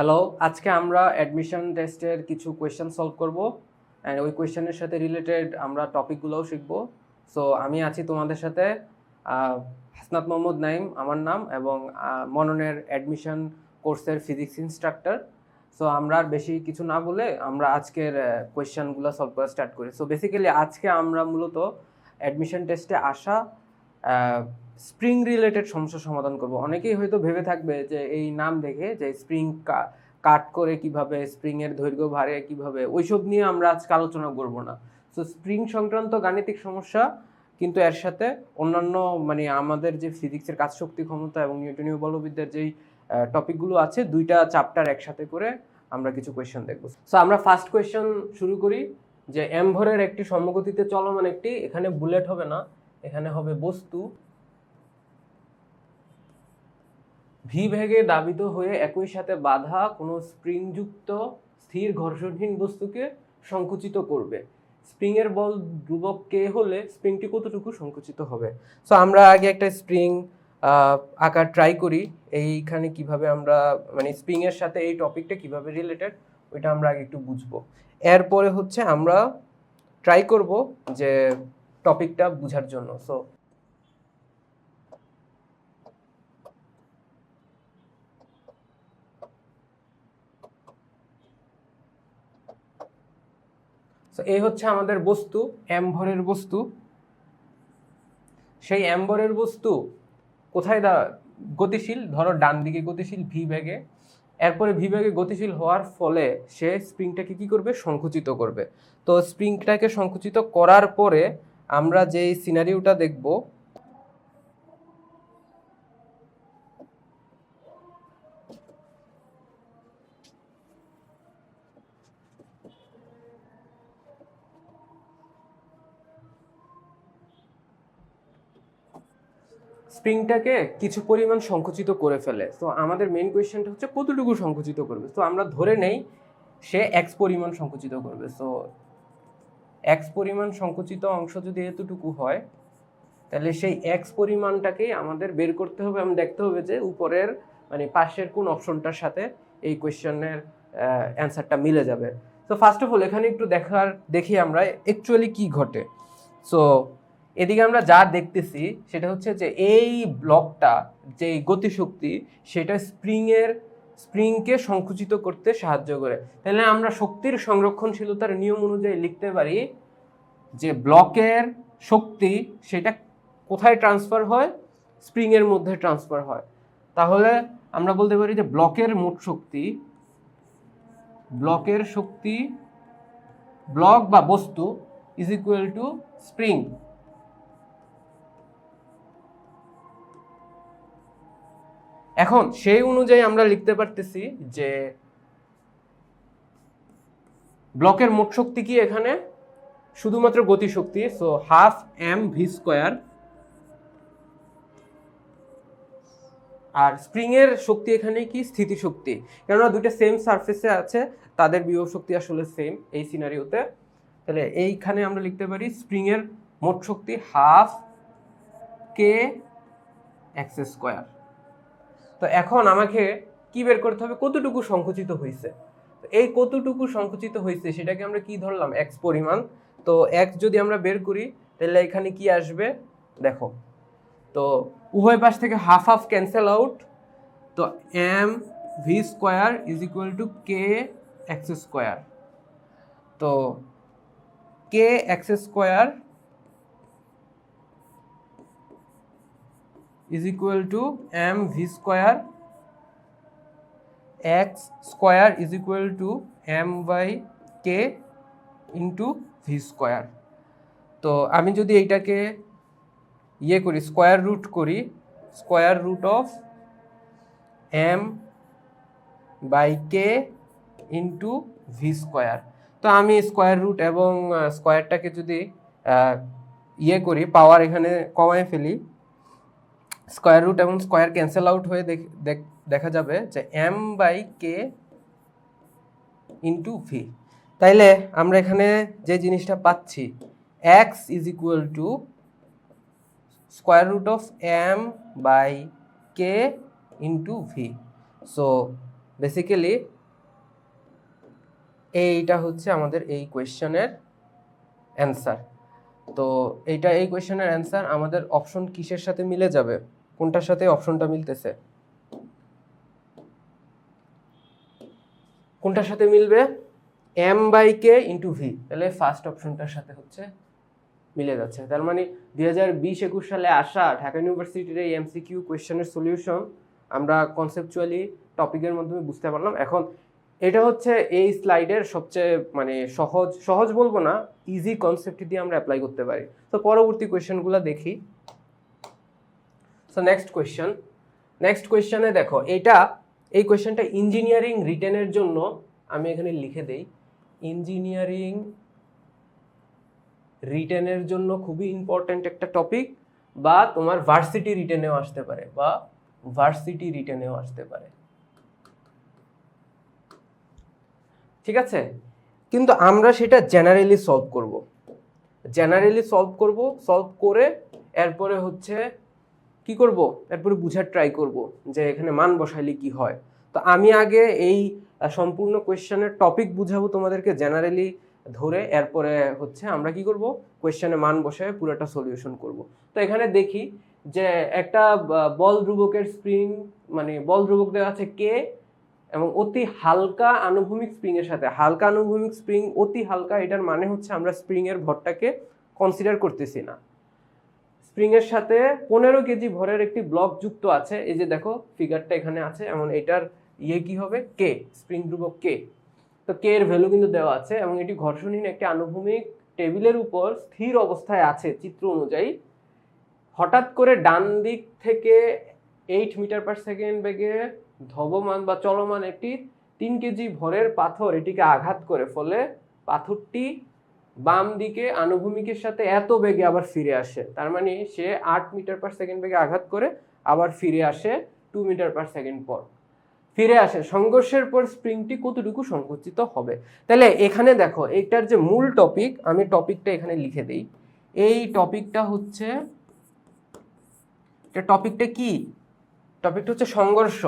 Hello, আজকে আমরা admission টেস্টের কিছু কোয়েশ্চেন সলভ করব অ্যান্ড ওই কোয়েশ্চেনের সাথে রিলেটেড আমরা টপিকগুলোও শিখব। সো আমি আছি তোমাদের সাথে, হাসনাত মোহাম্মদ নাইম আমার নাম, এবং মননের অ্যাডমিশন কোর্সের ফিজিক্স ইনস্ট্রাক্টর। সো আমরা আর বেশি কিছু না বলে আমরা আজকের কোয়েশ্চেনগুলো সলভ করা স্টার্ট করি। সো বেসিক্যালি আজকে আমরা মূলত অ্যাডমিশন টেস্টে আসা স্প্রিং রিলেটেড সমস্যার সমাধান করব। অনেকেই হয়তো ভেবে থাকবে যে এই নাম দেখে যে স্প্রিং কাট করে কিভাবে, স্প্রিং এর দৈর্ঘ্য বাড়ে কিভাবে, ওইসব নিয়ে আমরা আজকে আলোচনা করব না। সো স্প্রিং সংক্রান্ত গাণিতিক সমস্যা, কিন্তু এর সাথে অন্যান্য আমাদের যে ফিজিক্সের কাজ শক্তি ক্ষমতা এবং নিউটনীয় বলবিদ্যার যেই টপিকগুলো আছে, দুইটা চ্যাপ্টার একসাথে করে আমরা কিছু কোয়েশ্চেন দেখব। সো আমরা ফার্স্ট কোয়েশ্চেন শুরু করি যে এম ভরের একটি সমগতিতে চলমান একটি, এখানে বুলেট হবে না, এখানে হবে বস্তু, ভি ভেগে দাবিত হয়ে একই সাথে বাধা কোনো স্প্রিংযুক্ত স্থির ঘর্ষণহীন বস্তুকে সংকুচিত করবে। স্প্রিং এর বল ধ্রুবক কে হলে স্প্রিংটি কতটুকু সংকুচিত হবে। সো আমরা আগে একটা স্প্রিং আঁকার ট্রাই করি। এইখানে কিভাবে আমরা স্প্রিং এর সাথে এই টপিকটা কিভাবে রিলেটেড, ওইটা আমরা আগে একটু বুঝবো। এরপরে হচ্ছে আমরা ট্রাই করব যে টপিকটা বোঝার জন্য। সো এই হচ্ছে আমাদের বস্তু, এম ভরের বস্তু। সেই এম ভরের বস্তু কোথায় গতিশীল, ধরো ডান দিকে গতিশীল ভি বেগে। এরপরে ভি বেগে গতিশীল হওয়ার ফলে সে স্প্রিংটাকে কি করবে, সংকুচিত করবে। তো স্প্রিংটাকে সংকুচিত করার পরে আমরা যে সিনারিওটা দেখব, স্প্রিংটাকে কিছু পরিমাণ সংকুচিত করে ফেলে। তো আমাদের মেইন কোয়েশ্চেনটা হচ্ছে কতটুকু সংকুচিত করবে। তো আমরা ধরে নেই সে এক্স পরিমাণ সংকুচিত করবে। সো এক্স পরিমাণ সংকুচিত অংশ যদি এতটুকু হয়, তাহলে সেই এক্স পরিমাণটাকেই আমাদের বের করতে হবে। আমি দেখতে হবে যে উপরের পাশের কোন অপশনটার সাথে এই কোয়েশ্চেনের অ্যান্সারটা মিলে যাবে। তো ফার্স্ট অফ অল এখানে একটু দেখি আমরা অ্যাকচুয়ালি কি ঘটে। সো এদিকে আমরা যা দেখতেছি সেটা হচ্ছে যে এই ব্লকটা, যে গতিশক্তি, সেটা স্প্রিংকে সংকুচিত করতে সাহায্য করে। তাহলে আমরা শক্তির সংরক্ষণশীলতার নিয়ম অনুযায়ী লিখতে পারি যে ব্লকের শক্তি সেটা কোথায় ট্রান্সফার হয়, স্প্রিং এর মধ্যে ট্রান্সফার হয়। তাহলে আমরা বলতে পারি যে ব্লকের মোট শক্তি, ব্লক বা বস্তু ইজ ইকুয়াল টু স্প্রিং। এখন সেই অনুযায়ী আমরা লিখতে পারতেছি যে ব্লকের মোট শক্তি কি এখানে শুধুমাত্র গতিশক্তি, so half M V square, আর স্প্রিং এর শক্তি এখানে কি স্থিতিশক্তি, কেননা দুইটা সেম সারফেসে আছে, তাদের বিভব শক্তি আসলে সেম এই সিনারিওতে। তাহলে এইখানে আমরা লিখতে পারি স্প্রিং এর মোট শক্তি হাফ কে এক্স স্কোয়ার। তো এখন আমাকে কি বের করতে হবে, কতটুকু সংকুচিত হয়েছে। এই কতটুকু সংকুচিত হয়েছে সেটাকে আমরা কি ধরলাম, এক্স পরিমাণ। তো এক্স যদি আমরা বের করি তাহলে এখানে কি আসবে দেখো, তো উভয় পাশ থেকে হাফ হাফ ক্যান্সেল আউট, তো M V square is equal to K X square. তো K X square is equal to M V square, X square is equal to M by K into V square. তো আমি যদি এইটাকে করি, square root করি, square root of M by K into V square. তো আমি square root এবং স্কোয়ারটাকে যদি করি, পাওয়ার এখানে কমায় ফেলি, স্কোয়ার রুট এবং স্কোয়ার ক্যান্সেল আউট হয়ে দেখা যাবে যে M by K into V. তাইলে আমরা এখানে যে জিনিসটা পাচ্ছি, X is equal to square root of M by K into V. So basically এইটা হচ্ছে আমাদের এই কোয়েশ্চেনের অ্যান্সার। তো এইটা এই কোয়েশ্চেনের অ্যান্সার আমাদের অপশন কিসের সাথে মিলে যাবে? কোনটার সাথে অপশনটা মিলতেছে? কোনটার সাথে মিলবে? m/k × v। তাহলে ফার্স্ট অপশনটার সাথে হচ্ছে মিলে যাচ্ছে। তার মানে 2020-21 সালে আসা ঢাকা ইউনিভার্সিটির এই এমসিকিউ কোয়েশ্চেনের সলিউশন আমরা কনসেপচুয়ালি টপিকের মাধ্যমে বুঝতে পারলাম। এখন এটা হচ্ছে এই স্লাইডের সবচেয়ে মানে সহজ বলবো না, ইজি কনসেপ্ট দিয়ে আমরা অ্যাপ্লাই করতে পারি। তো পরবর্তী কোয়েশ্চেনগুলো দেখি। সো নেক্সট কোয়েশ্চেনে দেখো, এই কোয়েশ্চেনটা ইঞ্জিনিয়ারিং রিটেনের জন্য আমি এখানে লিখে দেই। ইঞ্জিনিয়ারিং রিটেনের জন্য খুবই ইম্পর্টেন্ট একটা টপিক, বা তোমার ভার্সিটি রিটেনেও আসতে পারে, ঠিক আছে? কিন্তু আমরা সেটা জেনারেলি সলভ করে এরপরে হচ্ছে কি করব, এরপরে বুঝার ট্রাই করব যে এখানে মান বসাইলে কি হয়। তো আমি আগে এই সম্পূর্ণ কোয়েশ্চেনের টপিক বুঝাবো তোমাদেরকে জেনারেলি ধরে, এরপরে হচ্ছে আমরা কি করব, কোয়েশ্চেনে মান বসায় পুরোটা সলিউশন করব। তো এখানে দেখি যে একটা বল ধ্রুবকের স্প্রিং, মানে বল ধ্রুবক দেওয়া আছে কে, এবং অতি হালকা আনুভূমিক স্প্রিং এর সাথে, হালকা আনুভূমিক স্প্রিং অতি হালকা, এটার মানে হচ্ছে আমরা স্প্রিং এর ভরটাকে কনসিডার করতেছি না। স্প্রিং এর সাথে 15 কেজি ভরের একটি ব্লক যুক্ত আছে, এই যে দেখো ফিগারটা এখানে আছে, এমন এটার কি হবে, কে, স্প্রিং ধ্রুবক কে। তো কে এর ভ্যালু কিন্তু দেওয়া আছে, এবং এটি ঘর্ষণহীন একটি আনুভূমিক টেবিলের উপর স্থির অবস্থায় আছে চিত্র অনুযায়ী। হঠাৎ করে ডান দিক থেকে 8 মিটার/সেকেন্ড বেগে ধাবমান বা চলমান একটি 3 কেজি ভরের পাথর এটিকে আঘাত করে, ফলে পাথরটি বাম দিকে আনুভূমিকের সাথে এত বেগে আবার ফিরে আসে। তার মানে সে 8 মিটার/সেকেন্ড বেগে আঘাত করে আবার ফিরে আসে 2 মিটার/সেকেন্ড পর ফিরে আসে। সংঘর্ষের পর স্প্রিংটি কতটুকু সংকুচিত হবে? তাহলে এখানে দেখো, এটার যে মূল টপিক, আমি টপিকটা এখানে লিখে দেই। এই টপিকটা হচ্ছে, টপিকটা কি? টপিকটা হচ্ছে সংঘর্ষ।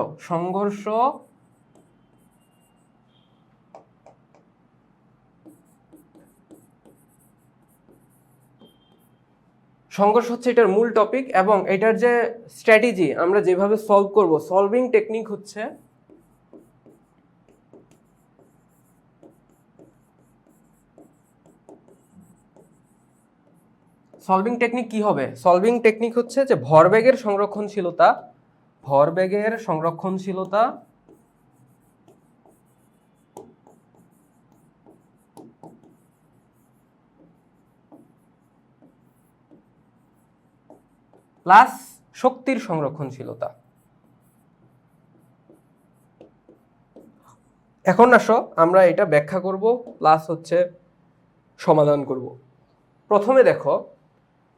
সংঘর্ষ হচ্ছে এটার মূল টপিক, এবং এটার যে স্ট্র্যাটেজি আমরা যেভাবে সলভ করব, সলভিং টেকনিক হচ্ছে কি হবে? সলভিং টেকনিক হচ্ছে যে ভরবেগের সংরক্ষণশীলতা প্লাস শক্তির সংরক্ষণশীলতা। এখন আসো আমরা এটা ব্যাখ্যা করব, প্লাস হচ্ছে সমাধান করব।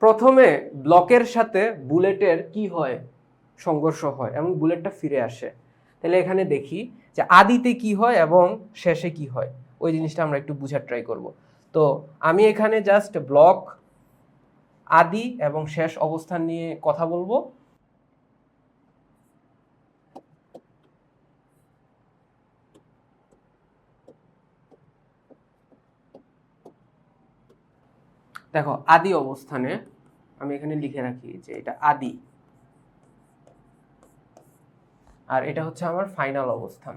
প্রথমে ব্লকের সাথে বুলেটের কি হয়, সংঘর্ষ হয় এবং বুলেটটা ফিরে আসে। তাহলে এখানে দেখি যে আদিতে কি হয় এবং শেষে কি হয়, ওই জিনিসটা আমরা একটু বুঝার ট্রাই করব। তো আমি এখানে জাস্ট ব্লক আদি এবং শেষ অবস্থান নিয়ে কথা বলবো। দেখো, আদি অবস্থানে আমি এখানে লিখে রাখি যে এটা আদি, আর এটা হচ্ছে আমার ফাইনাল অবস্থান।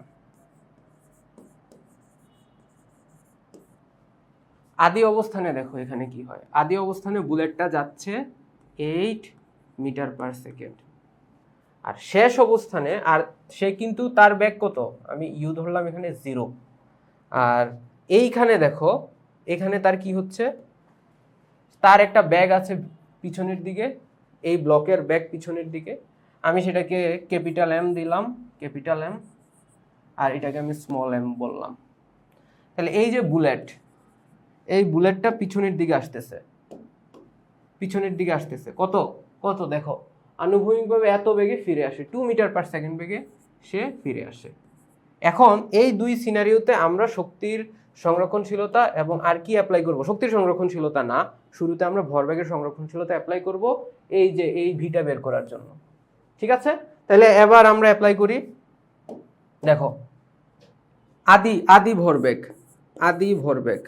আদি অবস্থানে দেখো এখানে কি হয়, আদি অবস্থানে বুলেটটা যাচ্ছে 8 মিটার/সেকেন্ড, আর শেষ অবস্থানে, আর সে কিন্তু তার বেগ কত, আমি ইউ ধরলাম এখানে 0, আর এইখানে দেখো এখানে তার কি হচ্ছে, তার একটা ব্যাগ আছে পিছনের দিকে, এই ব্লকের ব্যাগ পিছনের দিকে, আমি সেটাকে ক্যাপিটাল এম দিলাম, ক্যাপিটাল এম, আর এটাকে আমি স্মল এম বললাম। তাহলে এই যে বুলেট, এই বুলেটটা পিছনের দিকে আসতেছে কত দেখো, আনুভূমিকভাবে এত বেগে ফিরে আসে, 2 মিটার/সেকেন্ড বেগে সে ফিরে আসে। এখন এই দুই সিনারিওতে আমরা শক্তির সংরক্ষণশীলতা এবং আর কি অ্যাপ্লাই করব, শক্তির সংরক্ষণশীলতা না, শুরুতে আমরা ভরবেগের সংরক্ষণশীলতা অ্যাপ্লাই করব এই যে এই ভিটা বের করার জন্য। ঠিক আছে, তাহলে এবার আমরা অ্যাপ্লাই করি। দেখো, আদি ভরবেগ, আদি ভরবেগ,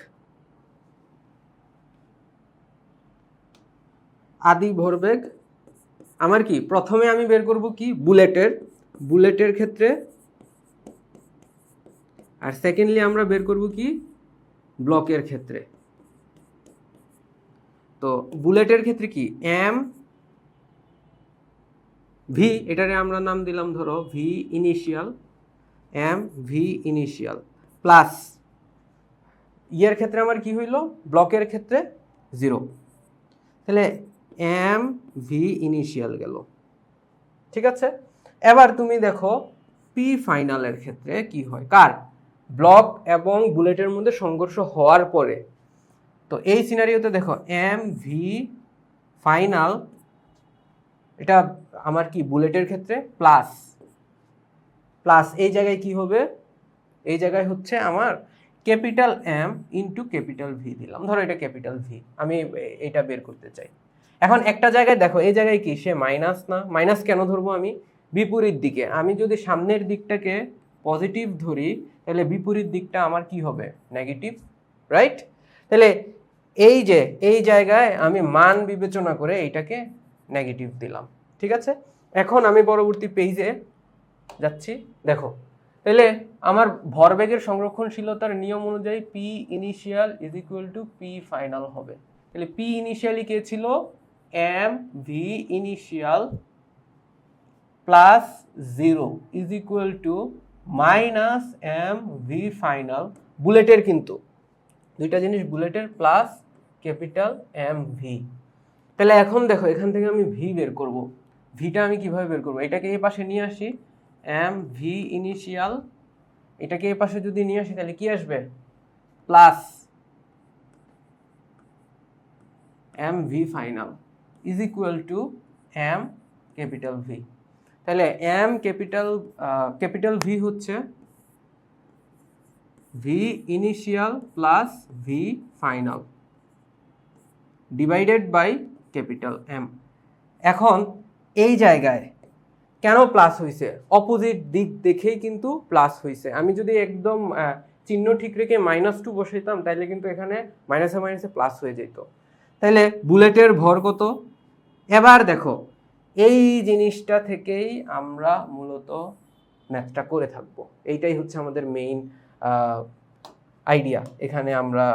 আদি ভরবেগ আমার কি প্রথমে আমি বের করব কি বুলেটের ক্ষেত্রে, আর সেকেন্ডলি আমরা বের করব কি ব্লকের ক্ষেত্রে। তো বুলেটের ক্ষেত্রে কি এম ভি, এটারে আমরা নাম দিলাম ধরো V initial, M V initial plus ইয়ের ক্ষেত্রে আমার কি হইল, ব্লকের ক্ষেত্রে 0, তাহলে এম ভি ইনিশিয়াল গেল। ঠিক আছে, এবার তুমি দেখো পি ফাইনালের ক্ষেত্রে কি হয়, কার ব্লক এবং বুলেটের মধ্যে সংঘর্ষ হওয়ার পরে। তো এই সিনারিওতে দেখো এম ভি ফাইনাল, এটা আমার কি বুলেটের ক্ষেত্রে প্লাস এই জায়গায় কি হবে, এই জায়গায় হচ্ছে আমার capital M into capital V দিলাম, ধরো এটা ক্যাপিটাল ভি, আমি এটা বের করতে চাই। এখন একটা জায়গায় দেখো এই জায়গায় কি সে মাইনাস, না মাইনাস কেন ধরবো আমি, বিপরীত দিকে আমি যদি সামনের দিকটাকে পজিটিভ ধরি তাহলে বিপরীত দিকটা আমার কি হবে নেগেটিভ, রাইট? তাহলে এই জায়গায় আমি মান বিবেচনা করে এইটাকে নেগেটিভ দিলাম। ঠিক আছে, এখন আমি পরবর্তী পেজে যাচ্ছি। দেখো তাহলে আমার ভরবেগের সংরক্ষণশীলতার নিয়ম অনুযায়ী P initial is equal to P final হবে। তাহলে পি ইনিশিয়ালি কে ছিল, M V initial plus 0 is equal to minus M V final, বুলেটের কিন্তু দুইটা জিনিস, বুলেটের প্লাস ক্যাপিটাল এম ভি। তাহলে এখন দেখো এখান থেকে আমি ভি বের করব, ভিটা আমি কিভাবে বের করব, এটাকে এই পাশে নিয়ে আসি, এম ভি ইনিশিয়াল, এটাকে এই পাশে যদি নিয়ে আসি তাহলে কি আসবে, plus M V final is equal to M capital V. তাহলে এম ক্যাপিটাল ভি হচ্ছে V initial plus V final divided by capital M. এখন এই জায়গায় কেন প্লাস হয়েছে, অপোজিট দিক দেখেই কিন্তু প্লাস হয়েছে। আমি যদি একদম চিহ্ন ঠিক রেখে -2 বসাইতাম তাহলে কিন্তু এখানে মাইনাসে মাইনাসে প্লাস হয়ে যেত। তাহলে বুলেটের ভর কত, এবার দেখো এই জিনিসটা থেকেই আমরা মূলত ম্যাথটা করে থাকবো, এইটাই হচ্ছে আমাদের মেইন আইডিয়া। এখানে আমরা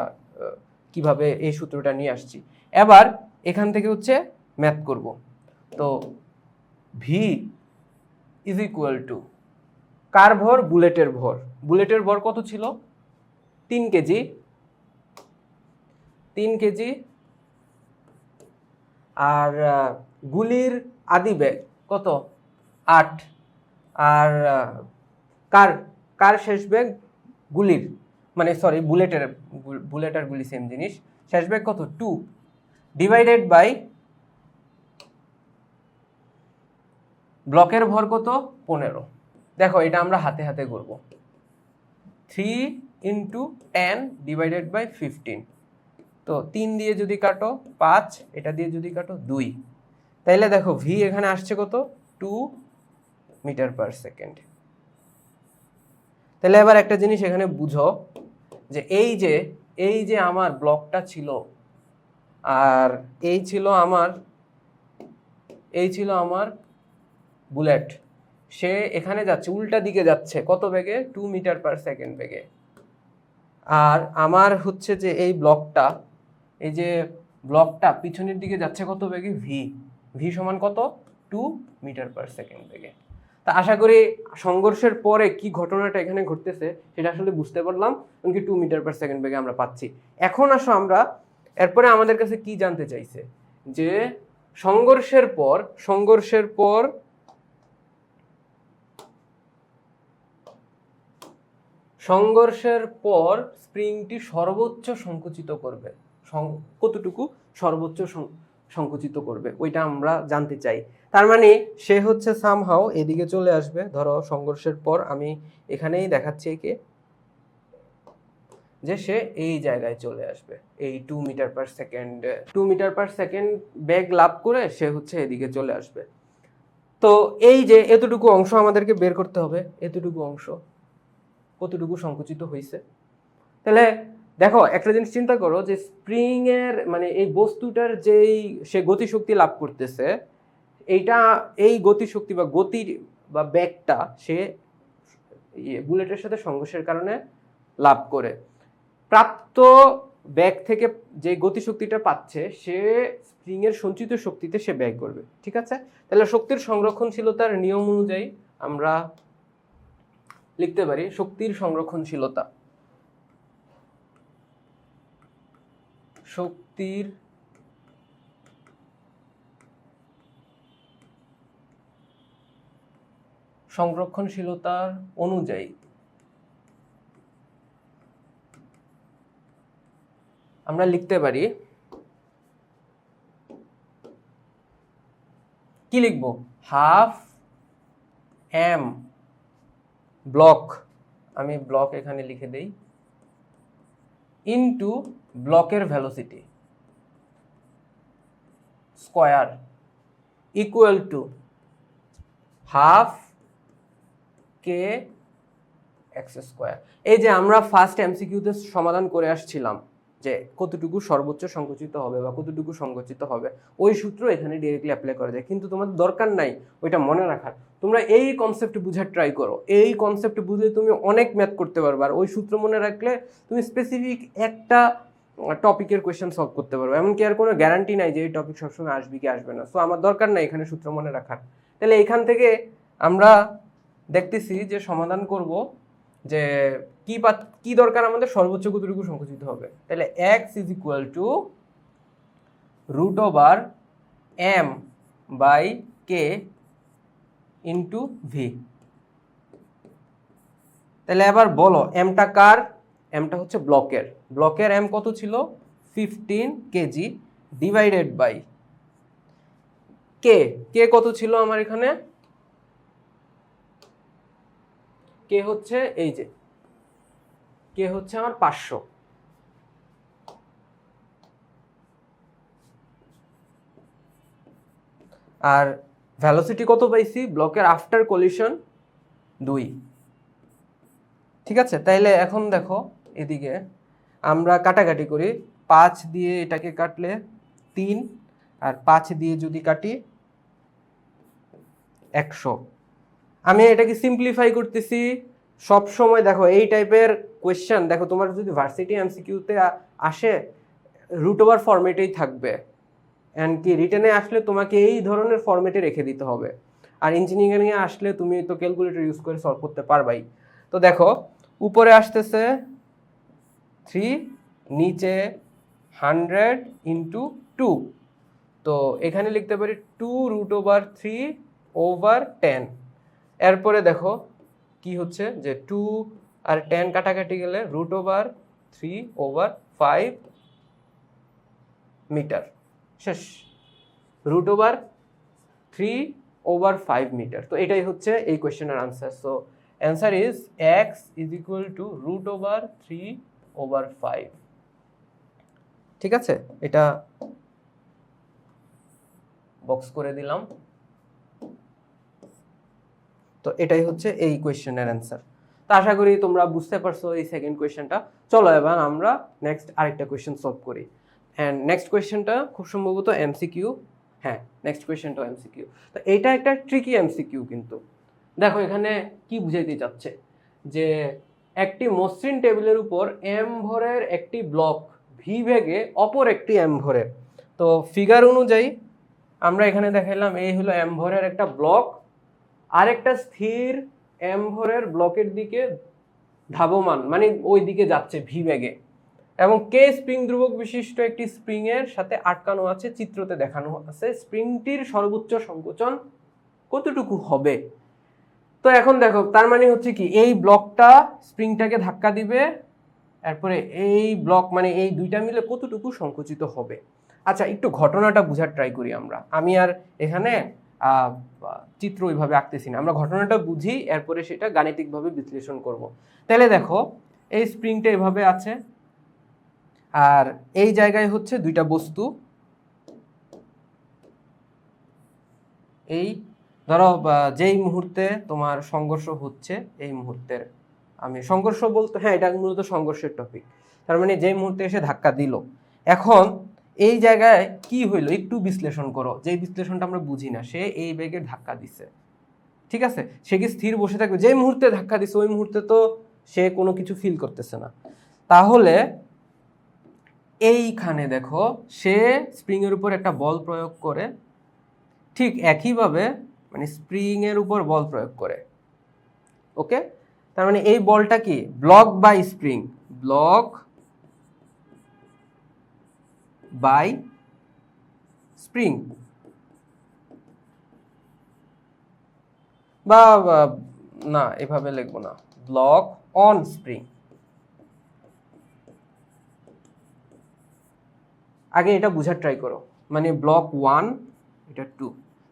কিভাবে এই সূত্রটা নিয়ে আসছি, এবার এখান থেকে হচ্ছে ম্যাথ করব। তো ভি ইজ ইকুয়াল টু কার ভর, বুলেটের ভর। বুলেটের ভর কত ছিল, 3 কেজি, 3 কেজি। আর গুলির আদি বেগ কত, 8। আর কার শেষ বেগ, গুলির মানে সরি বুলেট আর গুলি সেম জিনিস, শেষ বেগ কত 2 ডিভাইডেড বাই ব্লকের ভর কত 15। দেখো এটা আমরা হাতে হাতে করব, 3 × 10 ডিভাইডেড বাই 15। তো 3 দিয়ে যদি কাটো 5, এটা দিয়ে যদি কাটো 2, তাইলে দেখো ভি এখানে আসছে কত 2 মিটার পার সেকেন্ড। তাহলে এবার একটা জিনিস এখানে বুঝো যে এই যে আমার ব্লকটা ছিল আর এই ছিল আমার বুলেট, সে এখানে যাচ্ছে উল্টা দিকে যাচ্ছে কত বেগে, 2 মিটার পার সেকেন্ড বেগে। আর আমার হচ্ছে যে এই ব্লকটা পিছনের দিকে যাচ্ছে কত বেগে, ভি সমান কত 2 মিটার পার সেকেন্ড বেগে। তা আশা করি সংঘর্ষের পরে কি ঘটনাটা এখানে ঘটতেছে সেটা আসলে বুঝতে পারলাম, এমনকি 2 মিটার পার সেকেন্ড বেগে আমরা পাচ্ছি। এখন আসো আমরা এরপরে আমাদের কাছে কি জানতে চাইছে, যে সংঘর্ষের পর স্প্রিংটি সর্বোচ্চ সংকুচিত করবে, কতটুকু সর্বোচ্চ সংকুচিত করবে ওইটা আমরা জানতে চাই। তার মানে সে হচ্ছে সামহাও এদিকে চলে আসবে। ধরো সংঘর্ষের পর আমি এখানেই দেখাচ্ছি একে, যে সে এই জায়গায় চলে আসবে, এই 2 মিটার পার সেকেন্ড বেগ লাভ করে সে হচ্ছে এদিকে চলে আসবে। তো এই যে এতটুকু অংশ আমাদেরকে বের করতে হবে, এতটুকু অংশ কতটুকু সংকুচিত হয়েছে। তাহলে দেখো একটা জিনিস চিন্তা করো যে স্প্রিং এর মানে এই বস্তুটার যেই সে গতিশক্তি লাভ করতেছে, এইটা এই গতিশক্তি বা গতির বা ব্যাগটা সে বুলেটের সাথে সংঘর্ষের কারণে লাভ করে। প্রাপ্ত ব্যাগ থেকে যে গতিশক্তিটা পাচ্ছে সে স্প্রিং এর সঞ্চিত শক্তিতে সে ব্যয় করবে। ঠিক আছে, তাহলে শক্তির সংরক্ষণশীলতার নিয়ম অনুযায়ী আমরা লিখতে পারি শক্তির সংরক্ষণশীলতা, শক্তির সংরক্ষণশীলতার অনুযায়ী আমরা লিখতে পারি, কি লিখবো, হাফ এম ব্লক, আমি ব্লক এখানে লিখে দেই, ইনটু ব্লকের velocity square equal to half K X square. এই যে আমরা ফার্স্ট এমসিকিউতে সমাধান করে আসছিলাম যে কতটুকু সর্বোচ্চ সংকুচিত হবে বা কতটুকু সংকুচিত হবে, ওই সূত্র এখানে ডিরেক্টলি অ্যাপ্লাই করা যায়। কিন্তু তোমাদের দরকার নাই ওইটা মনে রাখার, তোমরা এই কনসেপ্ট বুঝার ট্রাই করো। এই কনসেপ্ট বুঝলে তুমি অনেক ম্যাথ করতে পারবে, আর ওই সূত্র মনে রাখলে তুমি স্পেসিফিক একটা টপিকের কোয়েশ্চেন সলভ করতে পারবে। এমনকি আর কোনো গ্যারান্টি নাই যে এই টপিক সবসময় আসবে কি আসবে না। সো আমার দরকার নাই এখানে সূত্র মনে রাখার। তাহলে এইখান থেকে আমরা দেখতেছি যে সমাধান করব যে কি দরকার আমাদের, সর্বোচ্চ কতটুকু সংকুচিত হবে। তাহলে x is equal to root over M by K into V. তাহলে এবার বলো এমটা কার, এমটা হচ্ছে ব্লকের, ব্লকের এম কত ছিল 15 কেজি ডিভাইডেড বাই কে, কে কত ছিল আমার এখানে, কে হচ্ছে এই যে কে হচ্ছে আমার 500, আর ভেলোসিটি কত পাইছি ব্লকের আফটার কলিশন 2। ঠিক আছে, তাইলে এখন দেখো এদিকে আমরা কাটাকাটি করি, 5 দিয়ে এটাকে কাটলে 3, আর 5 দিয়ে যদি কাটি 100। আমি এটাকে সিম্পলিফাই করতেছি। সব সময় দেখো এই টাইপের কোয়েশ্চেন, দেখো তোমার যদি ভার্সিটি এমসিকিউতে আসে রুট ওভার ফরম্যাটেই থাকবে, এন্ড কি রিটেনে আসলে তোমাকে এই ধরনের ফরম্যাটে রেখে দিতে হবে। আর ইঞ্জিনিয়ারিংয়ে আসলে তুমি তো ক্যালকুলেটর ইউজ করে সলভ করতে পারবাই। তো দেখো উপরে আসতেছে 3, নিচে 100 ইন্টু 2, তো এখানে লিখতে পারি 2 রুট ওভার 3 ওভার 10। এরপরে দেখো কি হচ্ছে যে 2 আর 10 কাটাকাটি গেলে রুট ওভার 3 ওভার 5 মিটার, শেষ, রুট ওভার 3 ওভার 5 মিটার। তো এটাই হচ্ছে এই কোয়েশ্চেনের answer. So answer is X is equal to root over 3 over 5। ঠিক আছে, এটা বক্স করে দিলাম। তো এটাই হচ্ছে এই কোয়েশ্চেনের অ্যান্সার। তো আশা করি তোমরা বুঝতে পারছো এই সেকেন্ড কোয়েশ্চেনটা। চলো এবার আমরা নেক্সট আরেকটা কোয়েশ্চেন সলভ করি। অ্যান্ড নেক্সট কোয়েশ্চেনটা খুব সম্ভবত এমসিকিউ, হ্যাঁ নেক্সট কোয়েশ্চেনটাও এমসিকিউ। তো এটা একটা ট্রিকি এমসিকিউ, কিন্তু দেখো এখানে কি বুঝাইতে চাচ্ছে যে একটি মসৃণ টেবিলের উপর এম ভরের একটি ব্লক ভি বেগে অপর একটি এম ভরের। তো ফিগার অনুযায়ী আমরা এখানে দেখাইলাম এই হলো এম ভরের একটা ব্লক, আরেকটা স্থির এম ভরের ব্লকের দিকে ধাবমান, মানে ওই দিকে যাচ্ছে ভি বেগে, এবং কে স্প্রিং ধ্রুবক বিশিষ্ট একটি স্প্রিং এর সাথে আটকানো আছে। চিত্রতে দেখানো আছে স্প্রিংটির সর্বোচ্চ সংকোচন কতটুকু হবে। তো এখন দেখো তার মানে হচ্ছে কি এই ব্লকটা স্প্রিংটাকে ধাক্কা দিবে, এরপরে এই ব্লক মানে এই দুইটা মিলে কতটুকু সংকুচিত হবে। আচ্ছা একটু ঘটনাটা বুঝার ট্রাই করি আমরা, আমি আর এখানে চিত্র ওইভাবে আঁকতেছি না, আমরা ঘটনাটা বুঝি এরপরে সেটা গাণিতিকভাবে বিশ্লেষণ করব। তাহলে দেখো এই স্প্রিংটা এভাবে আছে, আর এই জায়গায় হচ্ছে দুইটা বস্তু, এই ধরো যেই মুহূর্তে তোমার সংঘর্ষ হচ্ছে এই মুহূর্তের আমি সংঘর্ষ বলতে, হ্যাঁ এটা মূলত সংঘর্ষের টপিক। তার মানে যেই মুহূর্তে এসে ধাক্কা দিল, এখন এই জায়গায় কি হইলো একটু বিশ্লেষণ করো, যে বিশ্লেষণটা আমরা বুঝি না। সে এই বেগে ধাক্কা দিছে, ঠিক আছে, সে কি স্থির বসে থাকবে? যেই মুহূর্তে ধাক্কা দিছে ওই মুহূর্তে তো সে কোনো কিছু ফিল করতেছে না। তাহলে এইখানে দেখো সে স্প্রিং এর উপর একটা বল প্রয়োগ করে, ঠিক একইভাবে মানে স্প্রিং এর উপর বল প্রয়োগ করে। ওকে, তার মানে এই বলটা কি block by spring, block by spring, বা না এভাবে লিখবো না, ব্লক অন স্প্রিং। আগে এটা বুঝার ট্রাই করো, মানে ব্লক 1 এটা 2,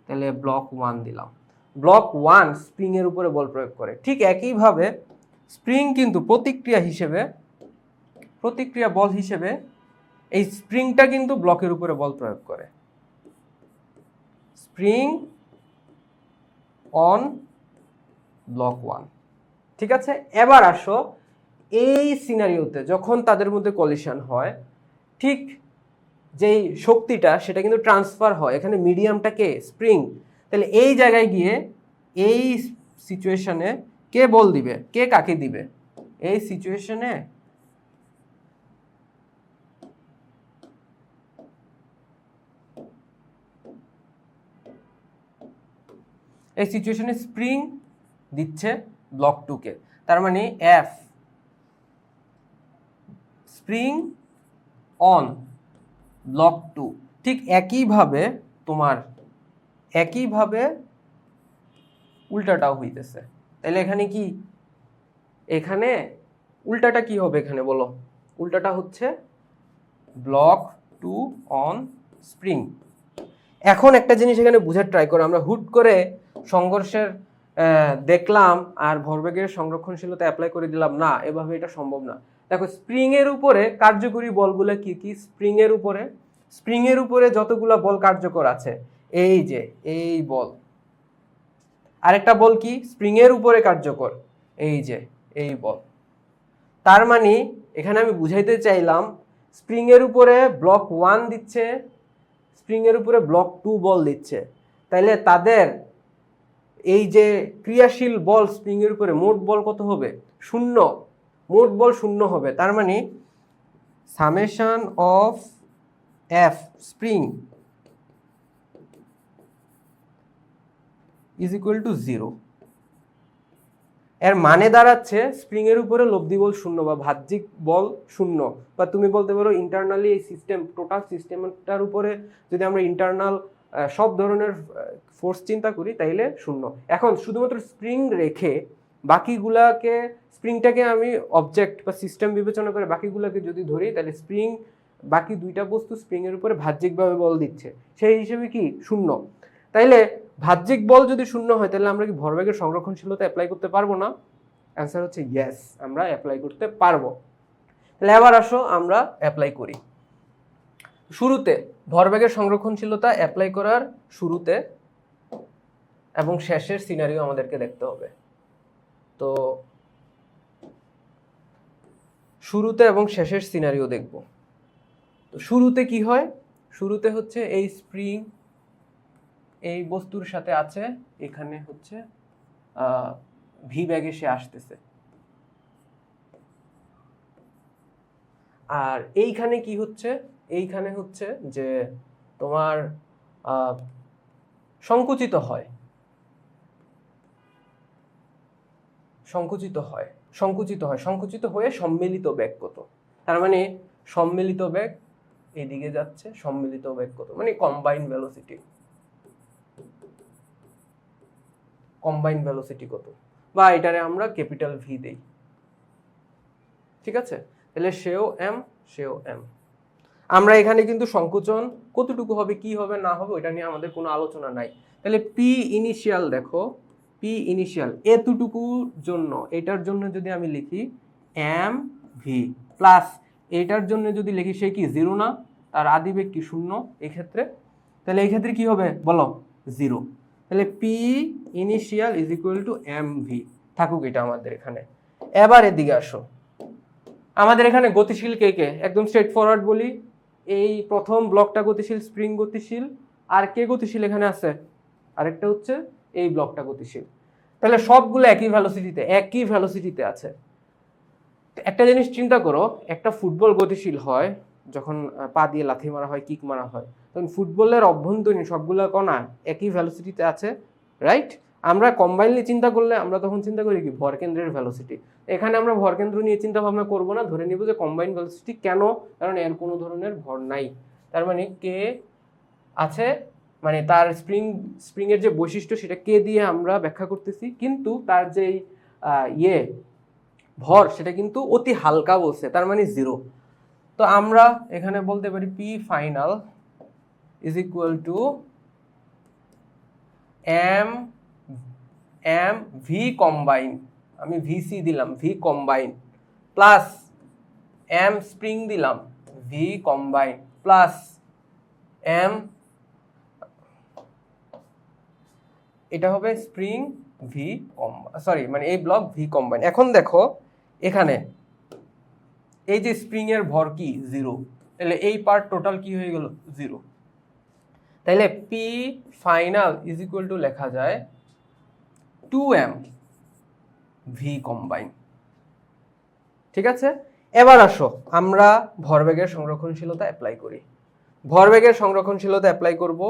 তাহলে ব্লক 1 দিলাম। ব্লক 1 স্প্রিং এর উপরে বল প্রয়োগ করে, ঠিক একইভাবে স্প্রিং কিন্তু প্রতিক্রিয়া বল হিসেবে এই স্প্রিংটা কিন্তু ব্লকের উপরে বল প্রয়োগ করে, স্প্রিং অন ব্লক 1। ঠিক আছে, এবার আসো এই সিনারিওতে যখন তাদের মধ্যে কলিশন হয়, ঠিক যেই শক্তিটা সেটা কিন্তু ট্রান্সফার হয়, এখানে মিডিয়ামটা কে স্প্রিং। তাহলে এই জায়গায় গিয়ে এই সিচুয়েশনে কে বল দিবে, কে কাকে দিবে? এই সিচুয়েশনে স্প্রিং দিচ্ছে ব্লক 2 কে, তার মানে এফ স্প্রিং অন ব্লক 2। ঠিক একইভাবে উল্টাটাও হইতেছে। তাহলে এখানে কি, এখানে উল্টাটা কি হবে? এখানে বলো, উল্টাটা হচ্ছে ব্লক 2 অন স্প্রিং। এখন একটা জিনিস এখানে বুঝার ট্রাই করো, আমরা হুট করে সংঘর্ষের দেখলাম আর ভরবেগের সংরক্ষণশীলতা অ্যাপ্লাই করে দিলাম না, এভাবে এটা সম্ভব না। দেখো স্প্রিং এর উপরে কার্যকরী বলগুলো কি কি? স্প্রিং এর উপরে যতগুলো বল কার্যকর আছে, এই যে এই বল, আরেকটা বল কি স্প্রিং এর উপরে কার্যকর, এই যে এই বল। তার মানে এখানে আমি বুঝাইতে চাইলাম স্প্রিং এর উপরে ব্লক 1 দিচ্ছে, স্প্রিং এর উপরে ব্লক 2 বল দিচ্ছে, তাইলে তাদের এই যে ক্রিয়াশীল বল স্প্রিং এর উপরে মোট বল কত হবে? 0, মোট বল 0 হবে। তার মানে summation of F spring is equal to 0। এর মানে দাঁড়াচ্ছে স্প্রিং এর উপরে লব্ধি বল 0 বা বাহ্যিক বল 0, বা তুমি বলতে পারো ইন্টারনালি এই সিস্টেম, টোটাল সিস্টেমটার উপরে যদি আমরা ইন্টারনাল সব ধরনের ফোর্স চিন্তা করি তাইলে 0। এখন শুধুমাত্র স্প্রিং রেখে বাকিগুলাকে, স্প্রিংটাকে আমি অবজেক্ট বা সিস্টেম বিবেচনা করে বাকিগুলোকে যদি ধরি, তাহলে স্প্রিং বাকি দুইটা বস্তু স্প্রিং এর উপরে বাহ্যিকভাবে বল দিচ্ছে, সেই হিসেবে কি 0। তাইলে বাহ্যিক বল যদি 0 হয় তাহলে আমরা কি ভরবেগের সংরক্ষণশীলতা অ্যাপ্লাই করতে পারবো না? অ্যান্সার হচ্ছে ইয়েস, আমরা অ্যাপ্লাই করতে পারবো। তাহলে এবার আসো আমরা অ্যাপ্লাই করি। শুরুতে ভরবেগের সংরক্ষণশীলতা অ্যাপ্লাই করার শুরুতে এবং শেষের সিনারিও আমাদেরকে দেখতে হবে। তো শুরুতে এবং শেষের সিনারিও দেখব। তো শুরুতে কি হয়? শুরুতে হচ্ছে এই স্প্রিং এই বস্তুর সাথে আছে, এখানে হচ্ছে ভি ব্যাগে সে আসতেছে, আর এইখানে কি হচ্ছে? এইখানে হচ্ছে যে তোমার সংকুচিত হয়, সংকুচিত হয়ে সম্মিলিত বেগ কত? তার মানে সম্মিলিত বেগ এদিকে যাচ্ছে, সম্মিলিত বেগ কত? মানে কম্বাইন্ড ভেলোসিটি কত? বা এটারে আমরা ক্যাপিটাল ভি দেই, ঠিক আছে? তাহলে সেও এম। আমরা এখানে কিন্তু সংকোচন কতটুকু হবে, কি হবে না হবে ওইটা নিয়ে আমাদের কোনো আলোচনা নাই। তাহলে পি ইনিশিয়াল, দেখো পি ইনিশিয়াল এতটুকুর জন্য, এটার জন্য যদি আমি লিখি এম ভি প্লাস এটার জন্য যদি লিখি সে কি 0 না, তার আদিবেগ কি 0 এই ক্ষেত্রে, তাহলে এই ক্ষেত্রে কি হবে বলো? 0। তাহলে P initial is equal to M V থাকুক এটা আমাদের এখানে। এবার এদিকে আসো, আমাদের এখানে গতিশীল কে কে, একদম স্ট্রেট ফরওয়ার্ড বলি, এই প্রথম ব্লকটা গতিশীল, স্প্রিং গতিশীল, আর কে গতিশীল এখানে আছে, আরেকটা হচ্ছে এই ব্লকটা গতিশীল। তাহলে সবগুলো একই ভ্যালোসিটিতে আছে। একটা জিনিস চিন্তা করো, একটা ফুটবল গতিশীল হয় যখন পা দিয়ে লাথি মারা হয়, কিক মারা হয়, তখন ফুটবলের অভ্যন্তরীণ সবগুলো কণা একই ভ্যালোসিটিতে আছে, রাইট? আমরা কম্বাইনলি চিন্তা করলে আমরা তখন চিন্তা করি কি ভরকেন্দ্রের ভ্যালোসিটি। এখানে আমরা ভরকেন্দ্র নিয়ে চিন্তা ভাবনা করবো না, ধরে নিব যে কম্বাইন ভ্যালোসিটি। কেন? কারণ এর কোনো ধরনের ভর নাই, তার মানে কে আছে, মানে তার স্প্রিং এর যে বৈশিষ্ট্য সেটা কে দিয়ে আমরা ব্যাখ্যা করতেছি, কিন্তু তার যেই ভর সেটা কিন্তু অতি হালকা বলছে, তার মানে 0। তো আমরা এখানে বলতে পারি P final is equal to M V combine, আমি ভিসি দিলাম, V combine, plus M spring দিলাম, ভি কম্বাইন, প্লাস এম, এটা হবে স্প্রিং ভি সরি মানে এই ব্লক ভি কম্বাইন। এখন দেখো এখানে এই যে স্প্রিং এর ভর কি 0, তাহলে এই পার্ট টোটাল কি হয়ে গেল 0। তাহলে P final is equal two লেখা যায় 2m ভি কম্বাইন। ঠিক আছে, এবার আসো আমরা ভরবেগের সংরক্ষণশীলতা অ্যাপ্লাই করি। ভরবেগের সংরক্ষণশীলতা অ্যাপ্লাই করব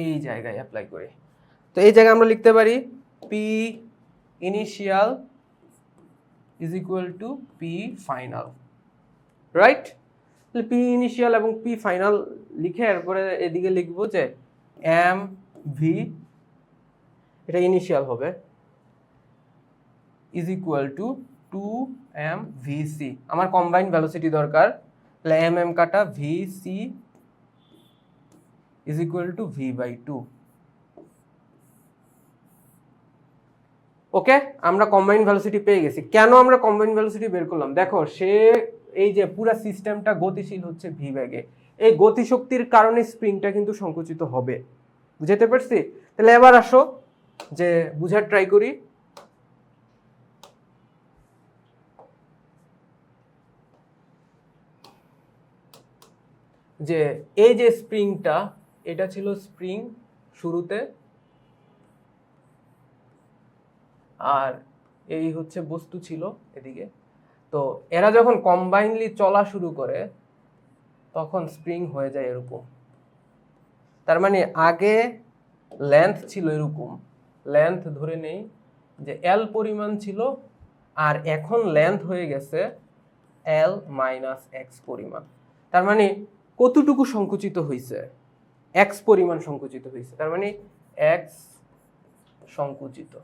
এই জায়গায় অ্যাপ্লাই করি। তো এই জায়গায় আমরা লিখতে পারি P initial is equal to P final, right? তাহলে পি ইনিশিয়াল এবং পি ফাইনাল লিখে এরপরে এদিকে লিখবো যে এম ভি, এটা ইনিশিয়াল হবে, is equal two 2m vc। আমার কম্বাইন্ড ভেলোসিটি দরকার, তাহলে এম কাটা vc is equal two v/2। ওকে, আমরা কম্বাইন্ড ভেলোসিটি পেয়ে গেছি। কেন আমরা কম্বাইন্ড ভেলোসিটি বের করলাম? দেখো সে এই যে পুরো সিস্টেমটা গতিশীল হচ্ছে ভি বেগে, এই গতিশক্তির কারণে স্প্রিংটা কিন্তু সংকুচিত হবে। বুঝতে পারছি? তাহলে এবার আসো যে বুঝার ট্রাই করি। যে এই যে স্প্রিংটা, এটা ছিল স্প্রিং শুরুতে, আর এই হচ্ছে বস্তু ছিল এদিকে। তো এরা যখন কম্বাইনলি চলা শুরু করে তখন স্প্রিং হয়ে যায় এরকম। তার মানে আগে লেন্থ ছিল এরকম, লেন্থ ধরে নেই যে এল পরিমাণ ছিল, আর এখন লেন্থ হয়ে গেছে এল মাইনাস এক্স পরিমাণ। তার মানে কতটুকু সংকুচিত হয়েছে? এক্স পরিমাণ সংকুচিত হয়েছে, তার মানে এক্স সংকুচিত।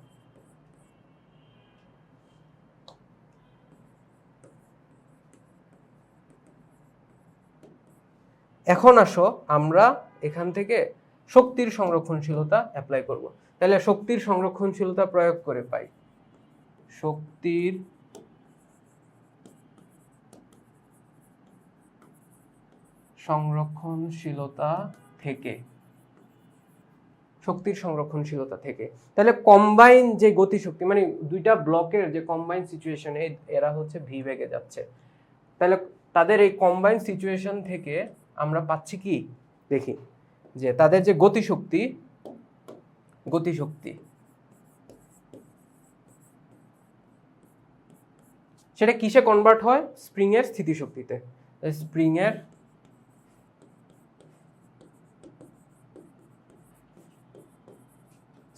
এখন আসো আমরা এখান থেকে শক্তির সংরক্ষণশীলতা অ্যাপ্লাই করব। তাহলে শক্তির সংরক্ষণশীলতা প্রয়োগ করে পাই শক্তির সংরক্ষণশীলতা থেকে, শক্তির সংরক্ষণশীলতা থেকে। তাহলে কম্বাইন যে গতিশক্তি, মানে দুইটা ব্লকের যে কম্বাইন সিচুয়েশন, এরা হচ্ছে ভি বেগে যাচ্ছে। তাহলে তাদের এই কম্বাইন সিচুয়েশন থেকে আমরা পাচ্ছি কি দেখি, যে তাদের যে গতিশক্তি সেটা কিসে কনভার্ট হয়? স্প্রিং এর স্থিতিশক্তিতে। স্প্রিং এর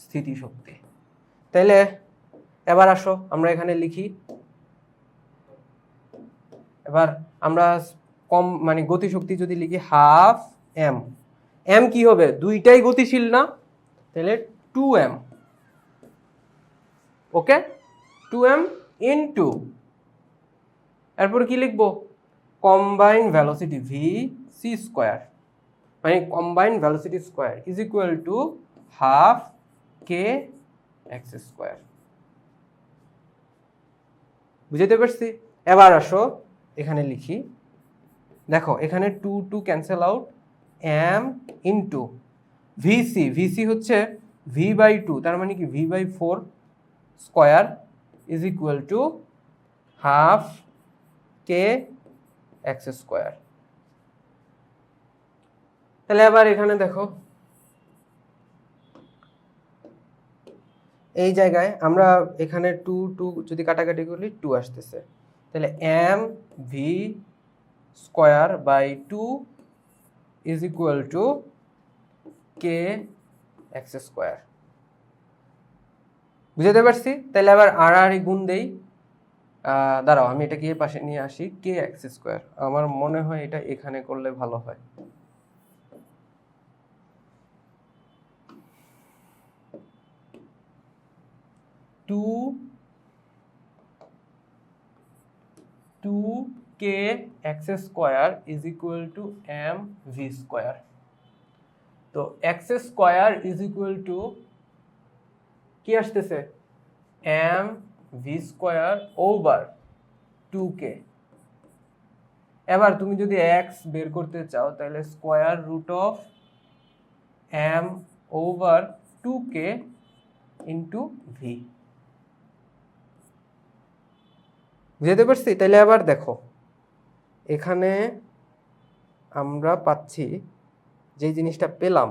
স্থিতিশক্তি। তাহলে এবার আসো আমরা এখানে লিখি, এবার আমরা কম মানে গতিশক্তি যদি লিখি হাফ এম, এম কি হবে? দুইটাই গতিশীল না, তাহলে 2m। ওকে, 2m ইনটু, এরপর কি লিখবো? Combine velocity V C square, মানে combine velocity square is equal to half K X square. বুঝতে পারছি? এবার আসো এখানে লিখি, দেখো এখানে 2 cancel out, M into VC, VC হচ্ছে v/2 তার মানে কি v/4 square is equal to half K X square. তাহলে এবার এখানে দেখো, এই জায়গায় আমরা এখানে 2 যদি কাটাকাটি করি 2 আসতেছে, তাহলে M V square by 2 is equal to K X square. বুঝতে পারছি? তাহলে আবার আর গুণ দেই। দাঁড়াও, আমি এটাকে এই পাশে নিয়ে আসি, কে এক্স স্কয়ার। আমার মনে হয় এটা এখানে করলে ভালো হয়। Two K X square is equal to M V square. তো X square is equal to কি আসতেছে, M V square over 2k। এবার তুমি যদি এক্স বের করতে চাও তাহলে square root of M over 2k into V. বুঝতে পারছি? তাহলে আবার দেখো, এখানে আমরা পাচ্ছি যে জিনিসটা পেলাম,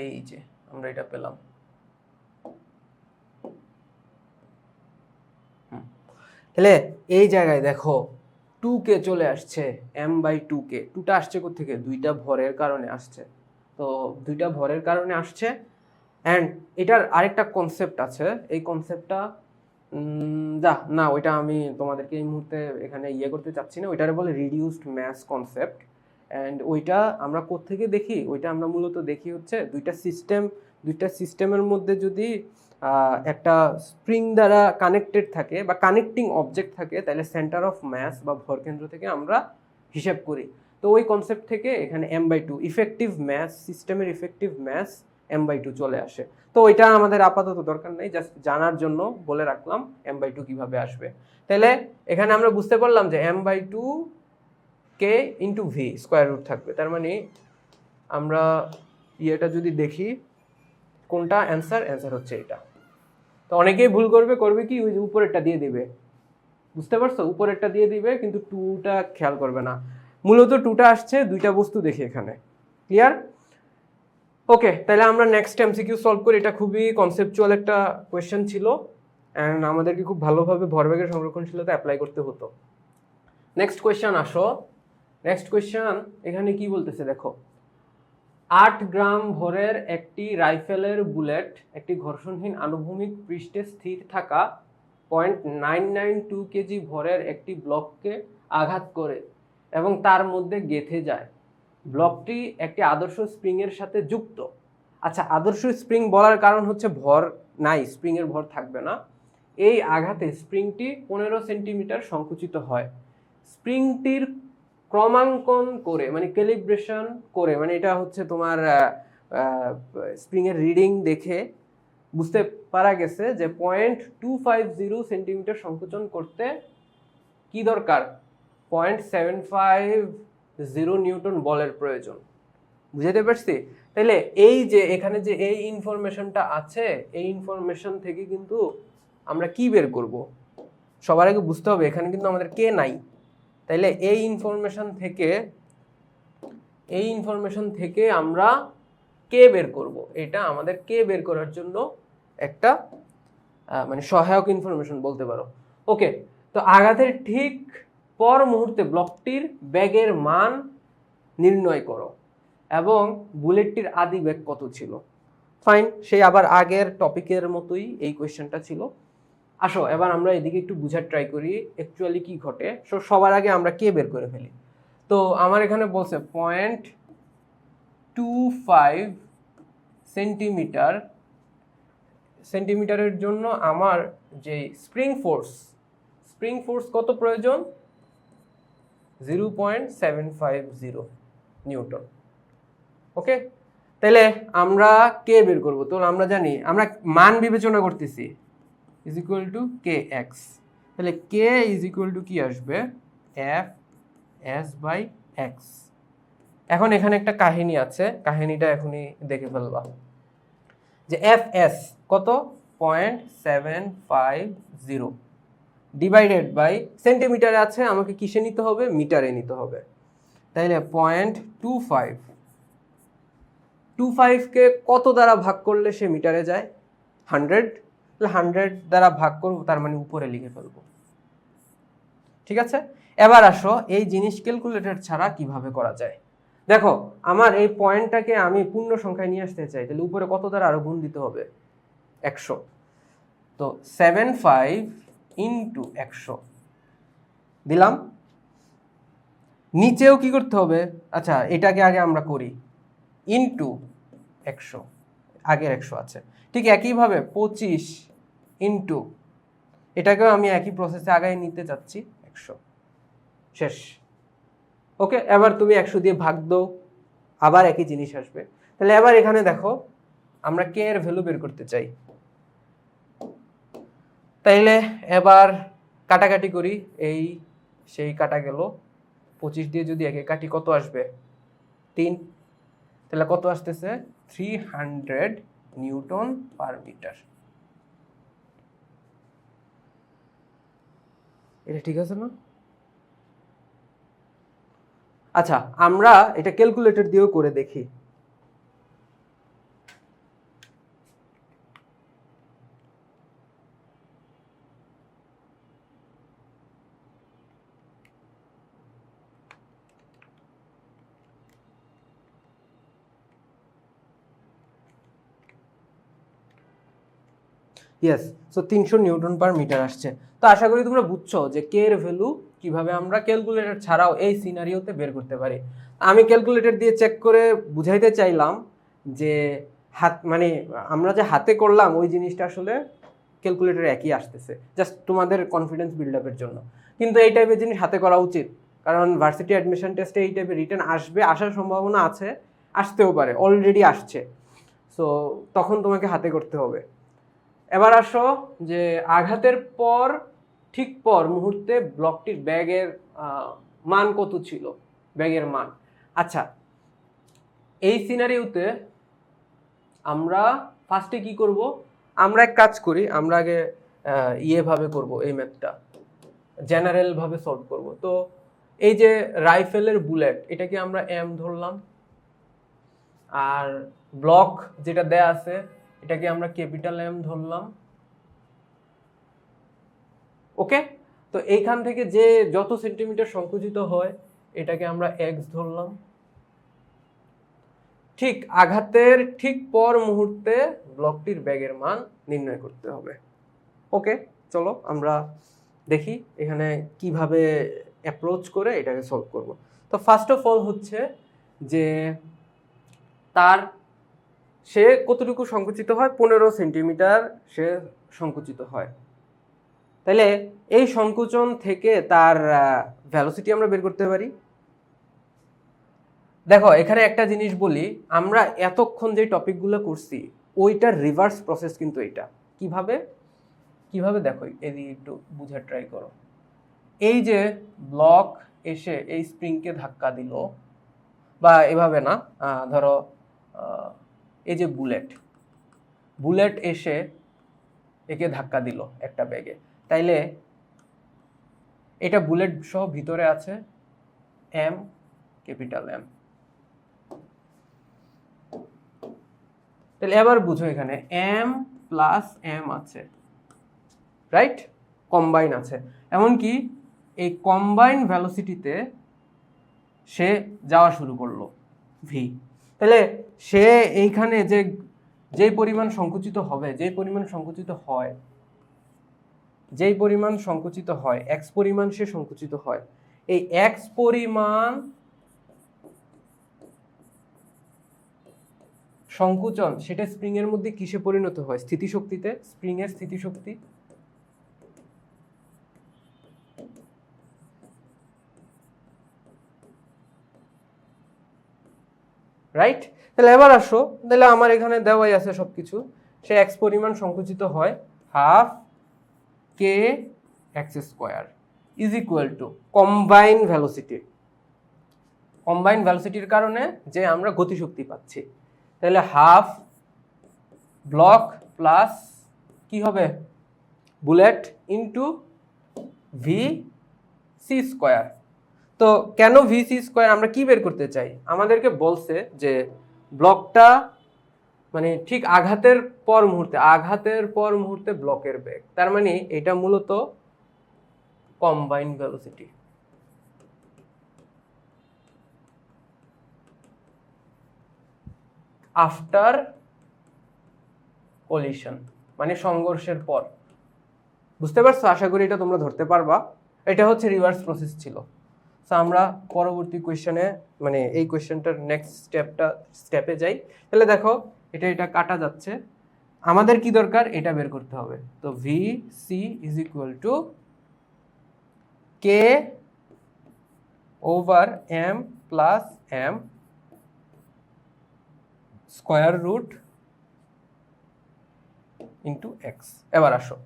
এই যে আমরা এটা পেলাম। তাহলে এই জায়গায় দেখো 2k চলে আসছে, m/2k। 2টা আসছে কোত্থেকে? দুইটা ভরের কারণে আসছে। তো দুইটা ভরের কারণে আসছে। অ্যান্ড এটার আরেকটা কনসেপ্ট আছে, এই কনসেপ্টটা না ওইটা আমি তোমাদেরকে এই মুহূর্তে এখানে করতে চাচ্ছি না। ওইটারে বলে রিডিউসড ম্যাস কনসেপ্ট। অ্যান্ড ওইটা আমরা কোত্থেকে দেখি? ওইটা আমরা মূলত দেখি হচ্ছে দুইটা সিস্টেমের মধ্যে যদি একটা স্প্রিং দ্বারা কানেক্টেড থাকে বা কানেক্টিং অবজেক্ট থাকে, তাহলে সেন্টার অফ ম্যাস বা ভরকেন্দ্র থেকে আমরা হিসাব করি। তো ওই কনসেপ্ট থেকে এখানে m/2 ইফেক্টিভ ম্যাস, সিস্টেমের ইফেক্টিভ ম্যাস m/2 চলে আসে। তো ওইটা আমাদের আপাতত দরকার নেই, জাস্ট জানার জন্য বলে রাখলাম m/2 কিভাবে আসবে। তাহলে এখানে আমরা বুঝতে পারলাম যে m/2 কে ইন্টু ভি স্কোয়ার রুট থাকবে। তার মানে আমরা ইয়েটা যদি দেখি কোনটা অ্যান্সার হচ্ছে এটা। তো অনেকেই ভুল করবে কি, ওই যে উপরেরটা দিয়ে দিবে। বুঝতে পারছো? উপরেরটা দিয়ে দিবে, কিন্তু 2টা খেয়াল করবে না। মূলত 2টা আসছে দুইটা বস্তু দেখে এখানে। ক্লিয়ার? ওকে, তাহলে আমরা নেক্সট এমসিকিউ সলভ করি। এটা খুবই কনসেপচুয়াল একটা কোয়েশ্চেন ছিল, অ্যান্ড আমাদেরকে খুব ভালোভাবে ভরবেগের সংরক্ষণশীলতা অ্যাপ্লাই করতে হতো। নেক্সট কোয়েশ্চেন আসো। নেক্সট কোয়েশ্চেন এখানে কি বলতেছে দেখো, 8 গ্রাম ভরের একটি রাইফেলের বুলেট একটি ঘর্ষণহীন আনুভূমিক পৃষ্ঠে স্থির থাকা 0.992 কেজি ভরের একটি ব্লককে আঘাত করে এবং তার মধ্যে গেঁথে যায়। ব্লকটি একটি আদর্শ স্প্রিংয়ের সাথে যুক্ত। আচ্ছা, আদর্শ স্প্রিং বলার কারণ হচ্ছে ভর নাই, স্প্রিংয়ের ভর থাকবে না। এই আঘাতে স্প্রিংটি 15 সেন্টিমিটার সংকুচিত হয়। স্প্রিংটির ক্রমাঙ্কন করে, মানে ক্যালিব্রেশন করে, মানে এটা হচ্ছে তোমার স্প্রিংয়ের রিডিং দেখে বুঝতে পারা গেছে যে 0.250 সেন্টিমিটার সংকোচন করতে কি দরকার? 0.750 নিউটন বলের প্রয়োজন। বুঝতে পারছি? তাহলে এই যে এখানে যে এই ইনফরমেশনটা আছে, এই ইনফরমেশন থেকে কিন্তু আমরা কি বের করব? সবার আগে বুঝতে হবে এখানে কিন্তু আমাদের কে নাই। তাইলে এই ইনফরমেশন থেকে আমরা কে বের করব। এটা আমাদের কে বের করার জন্য একটা মানে সহায়ক ইনফরমেশন বলতে পারো। ওকে, তো আঘাতের ঠিক পর মুহূর্তে ব্লকটির বেগের মান নির্ণয় করো এবং বুলেটটির আদি বেগ কত ছিল। ফাইন, সেই আবার আগের টপিকের মতোই এই কোয়েশ্চেনটা ছিল। আসো এবার আমরা এদিকে একটু বুঝার ট্রাই করি অ্যাকচুয়ালি কি ঘটে। সবার আগে আমরা কে বের করে ফেলি। তো আমার এখানে বলছে 0.25 সেন্টিমিটারের জন্য আমার যে স্প্রিং ফোর্স কত প্রয়োজন? 0.750 নিউটন। ওকে, তাহলে আমরা কে বের করব। তো আমরা জানি, আমরা মান বিবেচনা করতেছি, is equal to K X. তাহলে কে ইজ ইকুয়াল টু কি আসবে? F S by X. এখন এখানে একটা কাহিনী আছে, কাহিনীটা এখনই দেখে ফেলবা। যে Fs কত 0.750 ডিভাইডেড বাই সেন্টিমিটারে আছে, আমাকে কিসে নিতে হবে, মিটারে নিতে হবে। তাইলে 0.25 কে কত দ্বারা ভাগ করলে সে মিটারে যায়, 100। 100 দ্বারা ভাগ করব, তার মানে উপরে লিখে ফেলবো। ঠিক আছে, এবার আসো এই জিনিস ক্যালকুলেটর ছাড়া কিভাবে করা যায়। দেখো আমার এই পয়েন্টটাকে আমি পূর্ণ সংখ্যায় নিয়ে আসতে চাই, তাহলে উপরে কত দ্বারা আরো গুণ দিতে হবে, 100। তো 75 ইন্টু 100 দিলাম। নিচেও কি করতে হবে, আচ্ছা এটাকে আগে আমরা করি, ইন্টু 100, আগের 100 আছে। ঠিক একইভাবে 25 ইন্টু, এটাকেও আমি একই প্রসেসে আগায় নিতে চাচ্ছি, 100। শেষ। ওকে, এবার তুমি 100 দিয়ে ভাগ দাও, আবার একই জিনিস আসবে। তাহলে এবার এখানে দেখো আমরা কে এর ভ্যালু বের করতে চাই। তাইলে এবার কাটাকাটি করি, এই সেই কাটা গেল, 25 দিয়ে যদি একে কাটি কত আসবে, 3। তাহলে কত আসতেছে, 300 নিউটন পার মিটার। এটা ঠিক আছে না? আচ্ছা আমরা এটা ক্যালকুলেটর দিয়েও করে দেখি। Yes, so 300 newton per metre আসছে। তো আশা করি তোমরা বুঝছো যে কে এর ভ্যালু কিভাবে আমরা ক্যালকুলেটর ছাড়াও এই সিনারিওতে বের করতে পারি। আমি ক্যালকুলেটর দিয়ে চেক করে বুঝাইতে চাইলাম যে হাত মানে আমরা যে হাতে করলাম ওই জিনিসটা আসলে ক্যালকুলেটরে একই আসতেছে, জাস্ট তোমাদের কনফিডেন্স বিল্ড আপের জন্য। কিন্তু এই টাইপের জিনিস হাতে করা উচিত, কারণ ভার্সিটি অ্যাডমিশন টেস্টে এই টাইপের রিটার্ন আসবে, আসার সম্ভাবনা আছে, আসতেও পারে, অলরেডি আসছে। সো তখন তোমাকে হাতে করতে হবে। এবার আসো যে আঘাতের পর ঠিক পর মুহূর্তে ব্লকটির ব্যাগের মান কত ছিল, ব্যাগের মান। আচ্ছা এই সিনারিওতে আমরা ফার্স্টে কি করব, আমরা এক কাজ করি, আমরা আগে ভাবে করব, এই ম্যাথটা জেনারেল ভাবে সলভ করব। তো এই যে রাইফেলের বুলেট, এটাকে আমরা এম ধরলাম, আর ব্লক যেটা দেয়া আছে এটাকে আমরা ক্যাপিটাল এম ধরলাম। ওকে, তো এইখান থেকে যে যত সেন্টিমিটার সংকুচিত হয় এটাকে আমরা এক্স ধরলাম। ঠিক আঘাতের ঠিক পর মুহূর্তে ব্লকটির ব্যাগের মান নির্ণয় করতে হবে। ওকে, চলো আমরা দেখি এখানে কিভাবে অ্যাপ্রোচ করে এটাকে সলভ করব। তো ফার্স্ট অফ অল হচ্ছে যে তার সে কতটুকু সংকুচিত হয়, 15 সেন্টিমিটার সে সংকুচিত হয়। তাহলে এই সংকোচন থেকে তার ভেলোসিটি আমরা বের করতে পারি। দেখো এখানে একটা জিনিস বলি, আমরা এতক্ষণ যে টপিকগুলো করছি ওইটার রিভার্স প্রসেস কিন্তু এটা। কিভাবে কিভাবে দেখো এদিকে একটু বুঝার ট্রাই করো। এই যে ব্লক এসে এই স্প্রিংকে ধাক্কা দিল, বা এভাবে না, ধরো এই যে বুলেট এসে একে ধাক্কা দিল একটা ব্যাগে, তাইলে এটা বুলেট সহ ভিতরে আছে এম, ক্যাপিটাল এম। তাহলে এবার বুঝো এখানে এম প্লাস এম আছে, রাইট, কম্বাইন আছে। এমনকি এই কম্বাইন ভেলোসিটিতে সে যাওয়া শুরু করলো ভি। তাহলে সে এইখানে যেই পরিমাণ সংকুচিত হবে, যেই পরিমাণ সংকুচিত হয় এক্স পরিমাণ সে সংকুচিত হয়, এই এক্স পরিমাণ সংকুচন সেটা স্প্রিং এর মধ্যে কিসে পরিণত হয়, স্থিতিশক্তিতে, স্প্রিং এর স্থিতিশক্তি। রাইট, তাহলে এবার আসো, তাহলে আমার এখানে দেওয়াই আছে সবকিছু। সে এক্স পরিমাণ সংকুচিত হয়, half K X square is equal to combine velocity. Combine ভেলোসিটির কারণে যে আমরা গতিশক্তি পাচ্ছি। তাহলে হাফ ব্লক প্লাস কি হবে bullet into V C square. তো কেন ভি সি স্কোয়ার আমরা কি বের করতে চাই? আমাদেরকে বলছে যে ব্লকটা মানে ঠিক আঘাতের পর মুহূর্তে ব্লকের বেগ, তার মানে এটা মূলত কম্বাইন ভেলোসিটি। আফটার কলিশন মানে সংঘর্ষের পর। বুঝতে পারছো? আশা করি এটা তোমরা ধরতে পারবা। এটা হচ্ছে রিভার্স প্রসেস ছিল। সো আমরা পরবর্তী কোয়েশ্চেনে মানে এই কোয়েশ্চেনটার নেক্সট স্টেপে যাই। তাহলে দেখো এটা কাটা যাচ্ছে, আমাদের কি দরকার? এটা বের করতে হবে। তো V C is equal to K over M plus M square root into X. এবার আসো,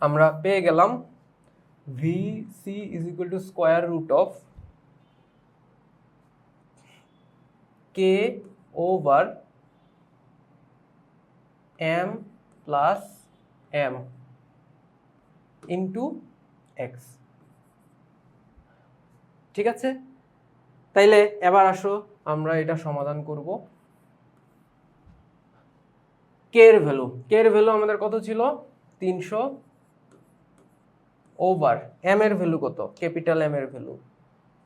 আমরা পেয়ে গেলাম V C is equal to square root of K over M plus M into X. ঠিক আছে, তাইলে এবার আসো আমরা এটা সমাধান করব। কে এর ভ্যালু আমাদের কত ছিল? 300 ওভার এম এর ভ্যালু কত? ক্যাপিটাল এম এর ভ্যালু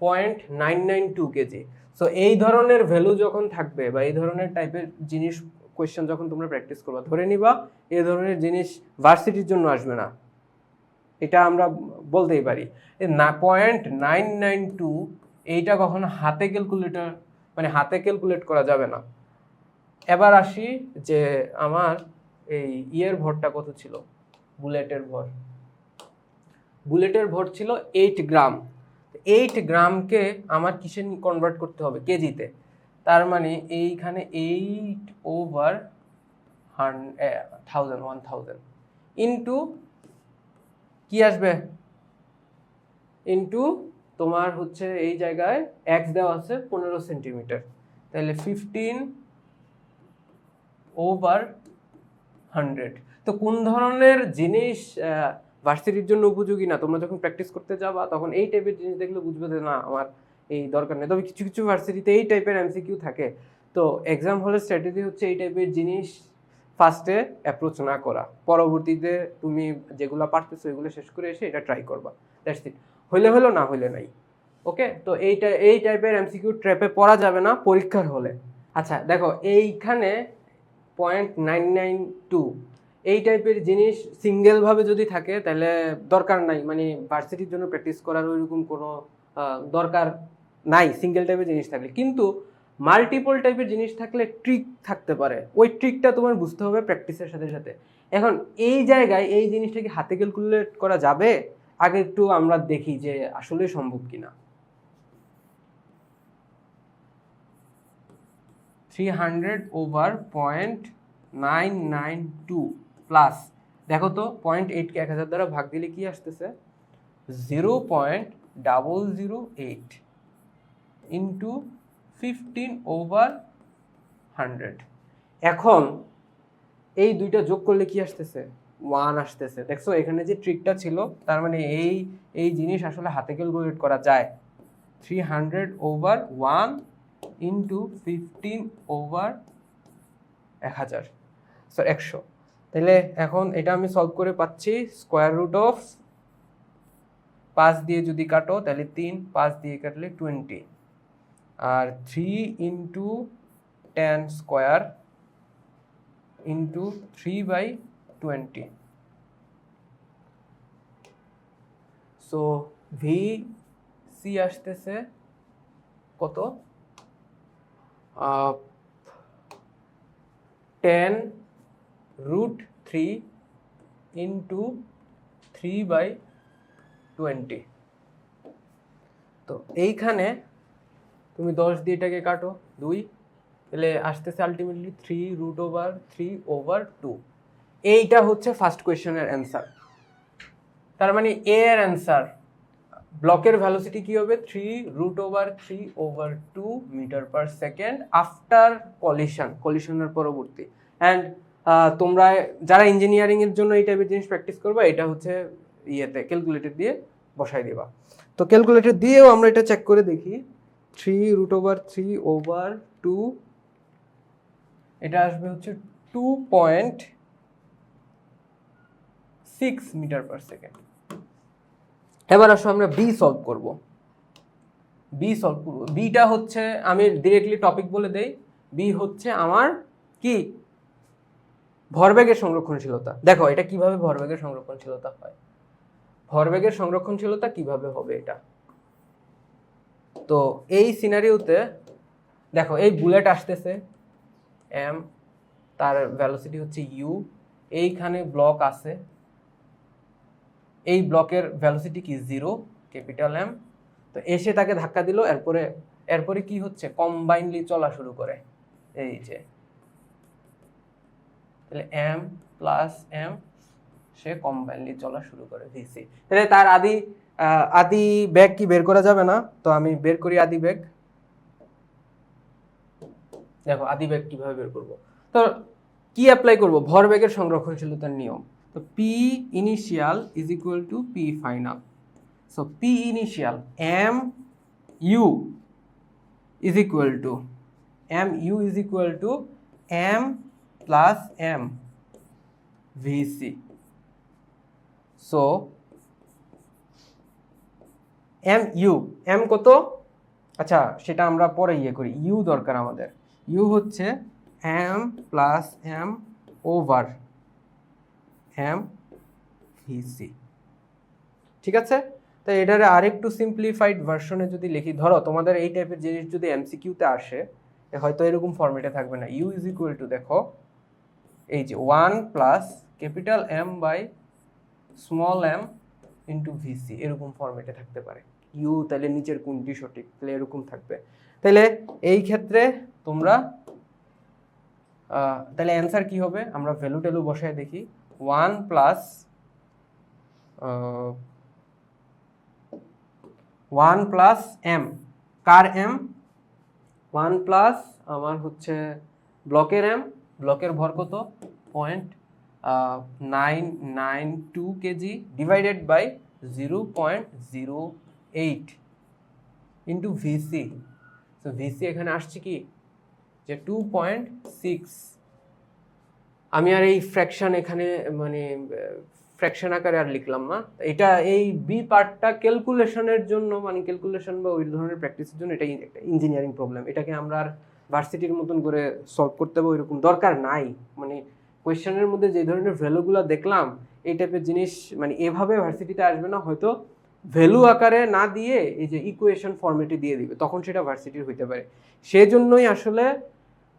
0.992 কেজি। সো এই ধরনের ভ্যালু যখন থাকবে বা এই ধরনের টাইপের জিনিস কোয়েশ্চেন যখন তোমরা প্র্যাকটিস করবা, ধরে নিবা এই ধরনের জিনিস ভার্সিটির জন্য আসবে না, এটা আমরা বলতেই পারি। 0.992 এইটা কখনো হাতে ক্যালকুলেট করা যাবে না। এবার আসি যে আমার এই ইয়ের ভরটা কত ছিল? বুলেটের ভর ছিল 8 গ্রাম। 8 গ্রামকে আমার কিসে কনভার্ট করতে হবে? কেজিতে। তার মানে এইখানে 8 ওভার 1000 ইন্টু কি আসবে? ইন্টু তোমার হচ্ছে এই জায়গায় এক্স দেওয়া আছে 15 সেন্টিমিটার, তাহলে 15 ওভার 100। তো কোন ধরনের জিনিস ভার্সিটির জন্য উপযোগী না, তোমরা যখন প্র্যাকটিস করতে যাবা তখন এই টাইপের জিনিস দেখলে বুঝবে যে না আমার এই দরকার নেই। তবে কিছু কিছু ভার্সিটিতে এই টাইপের এমসিকিউ থাকে। তো এক্সাম হলের স্ট্র্যাটেজি হচ্ছে এই টাইপের জিনিস ফার্স্টে অ্যাপ্রোচ না করা, পরবর্তীতে তুমি যেগুলো পারতেছো এগুলো শেষ করে এসে এটা ট্রাই করবা। That's it. হইলে হলো, না হইলে নাই। ওকে, তো এই টাইপের এমসিকিউ ট্র্যাপে পড়া যাবে না পরীক্ষার হলে। আচ্ছা দেখো, এইখানে 0.992 এই টাইপের জিনিস সিঙ্গেলভাবে যদি থাকে তাহলে দরকার নাই, মানে ভার্সিটির জন্য প্র্যাকটিস করার ওইরকম কোনো দরকার নাই সিঙ্গেল টাইপের জিনিস থাকলে। কিন্তু মাল্টিপল টাইপের জিনিস থাকলে ট্রিক থাকতে পারে, ওই ট্রিকটা তোমার বুঝতে হবে প্র্যাকটিসের সাথে সাথে। এখন এই জায়গায় এই জিনিসটা কি হাতে ক্যালকুলেট করা যাবে? আগে একটু আমরা দেখি যে আসলে সম্ভব কিনা। 300 ওভার 0.992 প্লাস, দেখো তো 0.8 কে 1000 দ্বারা ভাগ দিলে কি আসতেছে? 0.008 ইন্টু 15 ওভার 100। এখন এই দুইটা যোগ করলে কি আসতেছে? 1 আসতেছে। দেখছো এখানে যে ট্রিকটা ছিল, তার মানে এই জিনিস আসলে হাতে ক্যালকুলেট করা যায়। 300 ওভার 1 ইন্টু 15 ওভার 1000, সরি 100। তাহলে এখন এটা আমি সলভ করে পাচ্ছি স্কোয়ার রুট অফ 5 দিয়ে যদি কাটো তাহলে 3, 5 দিয়ে কাটলে 20, আর 3 into 10 square into 3/20। So V C আসতেছে কত? 10√3 ইন্টু 3/20। তো এইখানে তুমি 10 দিয়ে এটাকে কাটো 2, তাহলে আসতেছে আলটিমেটলি 3√3/2। এইটা হচ্ছে ফার্স্ট কোয়েশ্চেনের অ্যান্সার। তার মানে এ এর অ্যান্সার ব্লকের ভ্যালোসিটি কি হবে 3√3/2 মিটার/সেকেন্ড আফটার কলিশনের পরবর্তী। অ্যান্ড তোমরা যারা ইঞ্জিনিয়ারিং এর জন্য এই টাইপের জিনিস প্র্যাকটিস করবে, এটা হচ্ছে ইয়েতে ক্যালকুলেটর দিয়ে বসাই দিবা। তো ক্যালকুলেটর দিয়েও আমরা এটা চেক করে দেখি 3√3/2 এটা আসবে হচ্ছে 2.6 মিটার/সেকেন্ড। এবার আসো আমরা বি সলভ করব। বিটা হচ্ছে, আমি ডিরেক্টলি টপিক বলে দেই, বি হচ্ছে আমার কি ভরবেগের সংরক্ষণশীলতা। দেখো এটা কিভাবে ভরবেগের সংরক্ষণশীলতা হয়, ভরবেগের সংরক্ষণশীলতা কিভাবে হবে এটা। তো এই সিনারিওতে দেখো এই বুলেট আসতেছে এম, তার ভেলোসিটি হচ্ছে ইউ, এইখানে ব্লক আছে, এই ব্লকের ভেলোসিটি কি 0 ক্যাপিটাল এম। তো এসে তাকে ধাক্কা দিল, এরপরে কি হচ্ছে কম্বাইনলি চলা শুরু করে, এই যে তাহলে এম প্লাস এম, সে কম্বাইনলি চলা শুরু করে ভিসি। তাহলে তার আদি বেগ কি বের করা যাবে না? তো আমি বের করি আদি বেগ। দেখো আদি বেগ কিভাবে বের করব, তো কি অ্যাপ্লাই করব, ভরবেগের সংরক্ষণশীলতার নিয়ম। তো P initial is equal to P final. So P initial M U is equal to M plus M VC. So M কত, আচ্ছা সেটা আমরা পরে করি, ইউ দরকার আমাদের। ইউ হচ্ছে M plus M over M VC, ঠিক আছে। তো এটার আরেকটু সিম্পলিফাইড ভার্সনে যদি লিখি, ধরো তোমাদের এই টাইপের জিনিস যদি এমসিকিউতে আসে, হয়তো এরকম ফরম্যাটে থাকবে না। ইউ ইজ ইকুয়াল টু দেখো এই যে 1 plus capital M by small M into VC, এরকম ফরম্যাটে থাকতে পারে। ইউ তাহলে নিচের কোনটি সঠিক, তাহলে এরকম থাকবে। তাহলে এই ক্ষেত্রে তোমরা তাহলে অ্যান্সার কি হবে, আমরা ভ্যালু ট্যালু বসায় দেখি। 1 প্লাস 1 প্লাস এম, কার এম, 1 প্লাস আমার হচ্ছে ব্লকের এম, ব্লকের ভর কত 0.992 KG divided by 0.08 into VC. তো ভিসি এখানে আসছে কি যে 2.6। আমি আর এই ফ্র্যাকশন এখানে মানে ফ্র্যাকশন আকারে আর লিখলাম না, এটা এই বি পার্টটা ক্যালকুলেশনের জন্য, মানে ক্যালকুলেশন বা ওই ধরনের প্র্যাকটিসের জন্য এটাই একটা ইঞ্জিনিয়ারিং প্রবলেম। এটাকে আমরা আর ভার্সিটির মতন করে সলভ করতে হবে এরকম দরকার নাই। মানে কোয়েশ্চেনের মধ্যে যে ধরনের ভ্যালুগুলো দেখলাম, এই টাইপের জিনিস মানে এভাবে ভার্সিটিতে আসবে না, হয়তো ভ্যালু আকারে না দিয়ে এই যে ইকুয়েশন ফর্মেটে দিয়ে দিবে, তখন সেটা ভার্সিটির হইতে পারে। সেজন্যই আসলে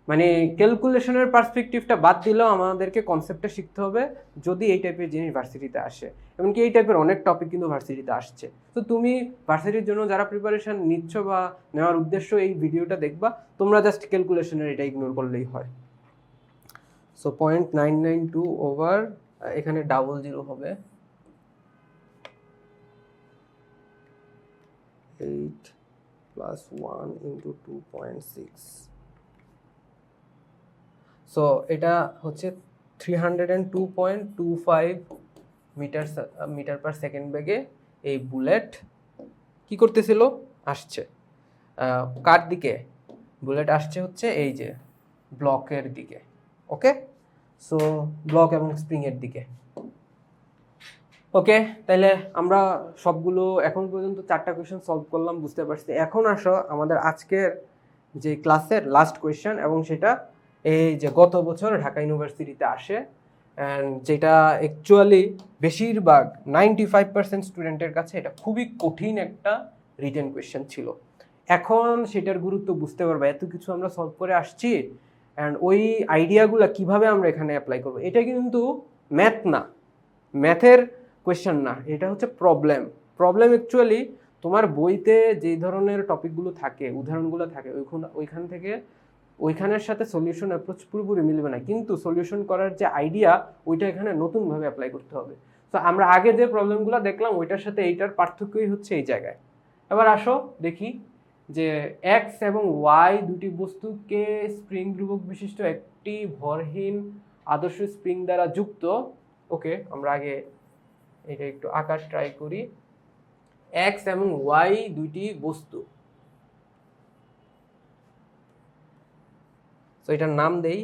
মানে ক্যালকুলেশনের পার্সপেক্টিভটা বাদ দিলেও আমাদেরকে কনসেপ্টটা শিখতে হবে যদি এই টাইপের জিনিস ভার্সিটিতে আসে। এমনকি এই টাইপের অনেক টপিক কিন্তু ভার্সিটিতে আসছে। তো তুমি ভার্সিটির জন্য যারা প্রিপারেশন নিচ্ছ বা নেওয়ার উদ্দেশ্য এই ভিডিওটা দেখবা, তোমরা জাস্ট ক্যালকুলেশনের এটা ইগনোর করলেই হয়। সো 0.992 ওভার, এখানে 00 হবে 8 প্লাস 1 ইন্টু 2.6। সো এটা হচ্ছে 302.25 মিটার/সেকেন্ড বেগে এই বুলেট কি করতেছিল, আসছে কার দিকে, বুলেট আসছে হচ্ছে এই যে ব্লকের দিকে। ওকে, সো ব্লক এবং স্প্রিং এর দিকে। ওকে, তাহলে আমরা সবগুলো এখন পর্যন্ত 4টা কোয়েশ্চেন সলভ করলাম, বুঝতে পারছি। এখন আসো আমাদের আজকের যে ক্লাসের লাস্ট কোয়েশ্চেন, এবং সেটা এই যে গত বছর ঢাকা ইউনিভার্সিটিতে আসে, অ্যান্ড যেটা অ্যাকচুয়ালি বেশিরভাগ 95% স্টুডেন্টের কাছে এটা খুবই কঠিন একটা রিটেন কোয়েশ্চেন ছিল। এখন সেটার গুরুত্ব বুঝতে পারবে, এত কিছু আমরা সলভ করে আসছি, অ্যান্ড ওই আইডিয়াগুলো কিভাবে আমরা এখানে অ্যাপ্লাই করবো। এটা কিন্তু ম্যাথ না, ম্যাথের কোয়েশ্চেন না, এটা হচ্ছে প্রবলেম অ্যাকচুয়ালি তোমার বইতে যেই ধরনের টপিকগুলো থাকে, উদাহরণগুলো থাকে, ওইখান থেকে ওইখানের সাথে সলিউশন অ্যাপ্রোচ পুরোপুরি মিলবে না, কিন্তু সলিউশন করার যে আইডিয়া ওইটা এখানে নতুনভাবে অ্যাপ্লাই করতে হবে। তো তো আমরা আগে যে প্রবলেমগুলো দেখলাম ওইটার সাথে এইটার পার্থক্যই হচ্ছে এই জায়গায়। এবার আসো দেখি যে এক্স এবং ওয়াই দুটি বস্তুকে স্প্রিং ধ্রুবক বিশিষ্ট একটি ভরহীন আদর্শ স্প্রিং দ্বারা যুক্ত। ওকে, আমরা আগে এটা একটু আঁকার ট্রাই করি। এক্স এবং ওয়াই দুইটি বস্তু, তো এটার নাম দেই,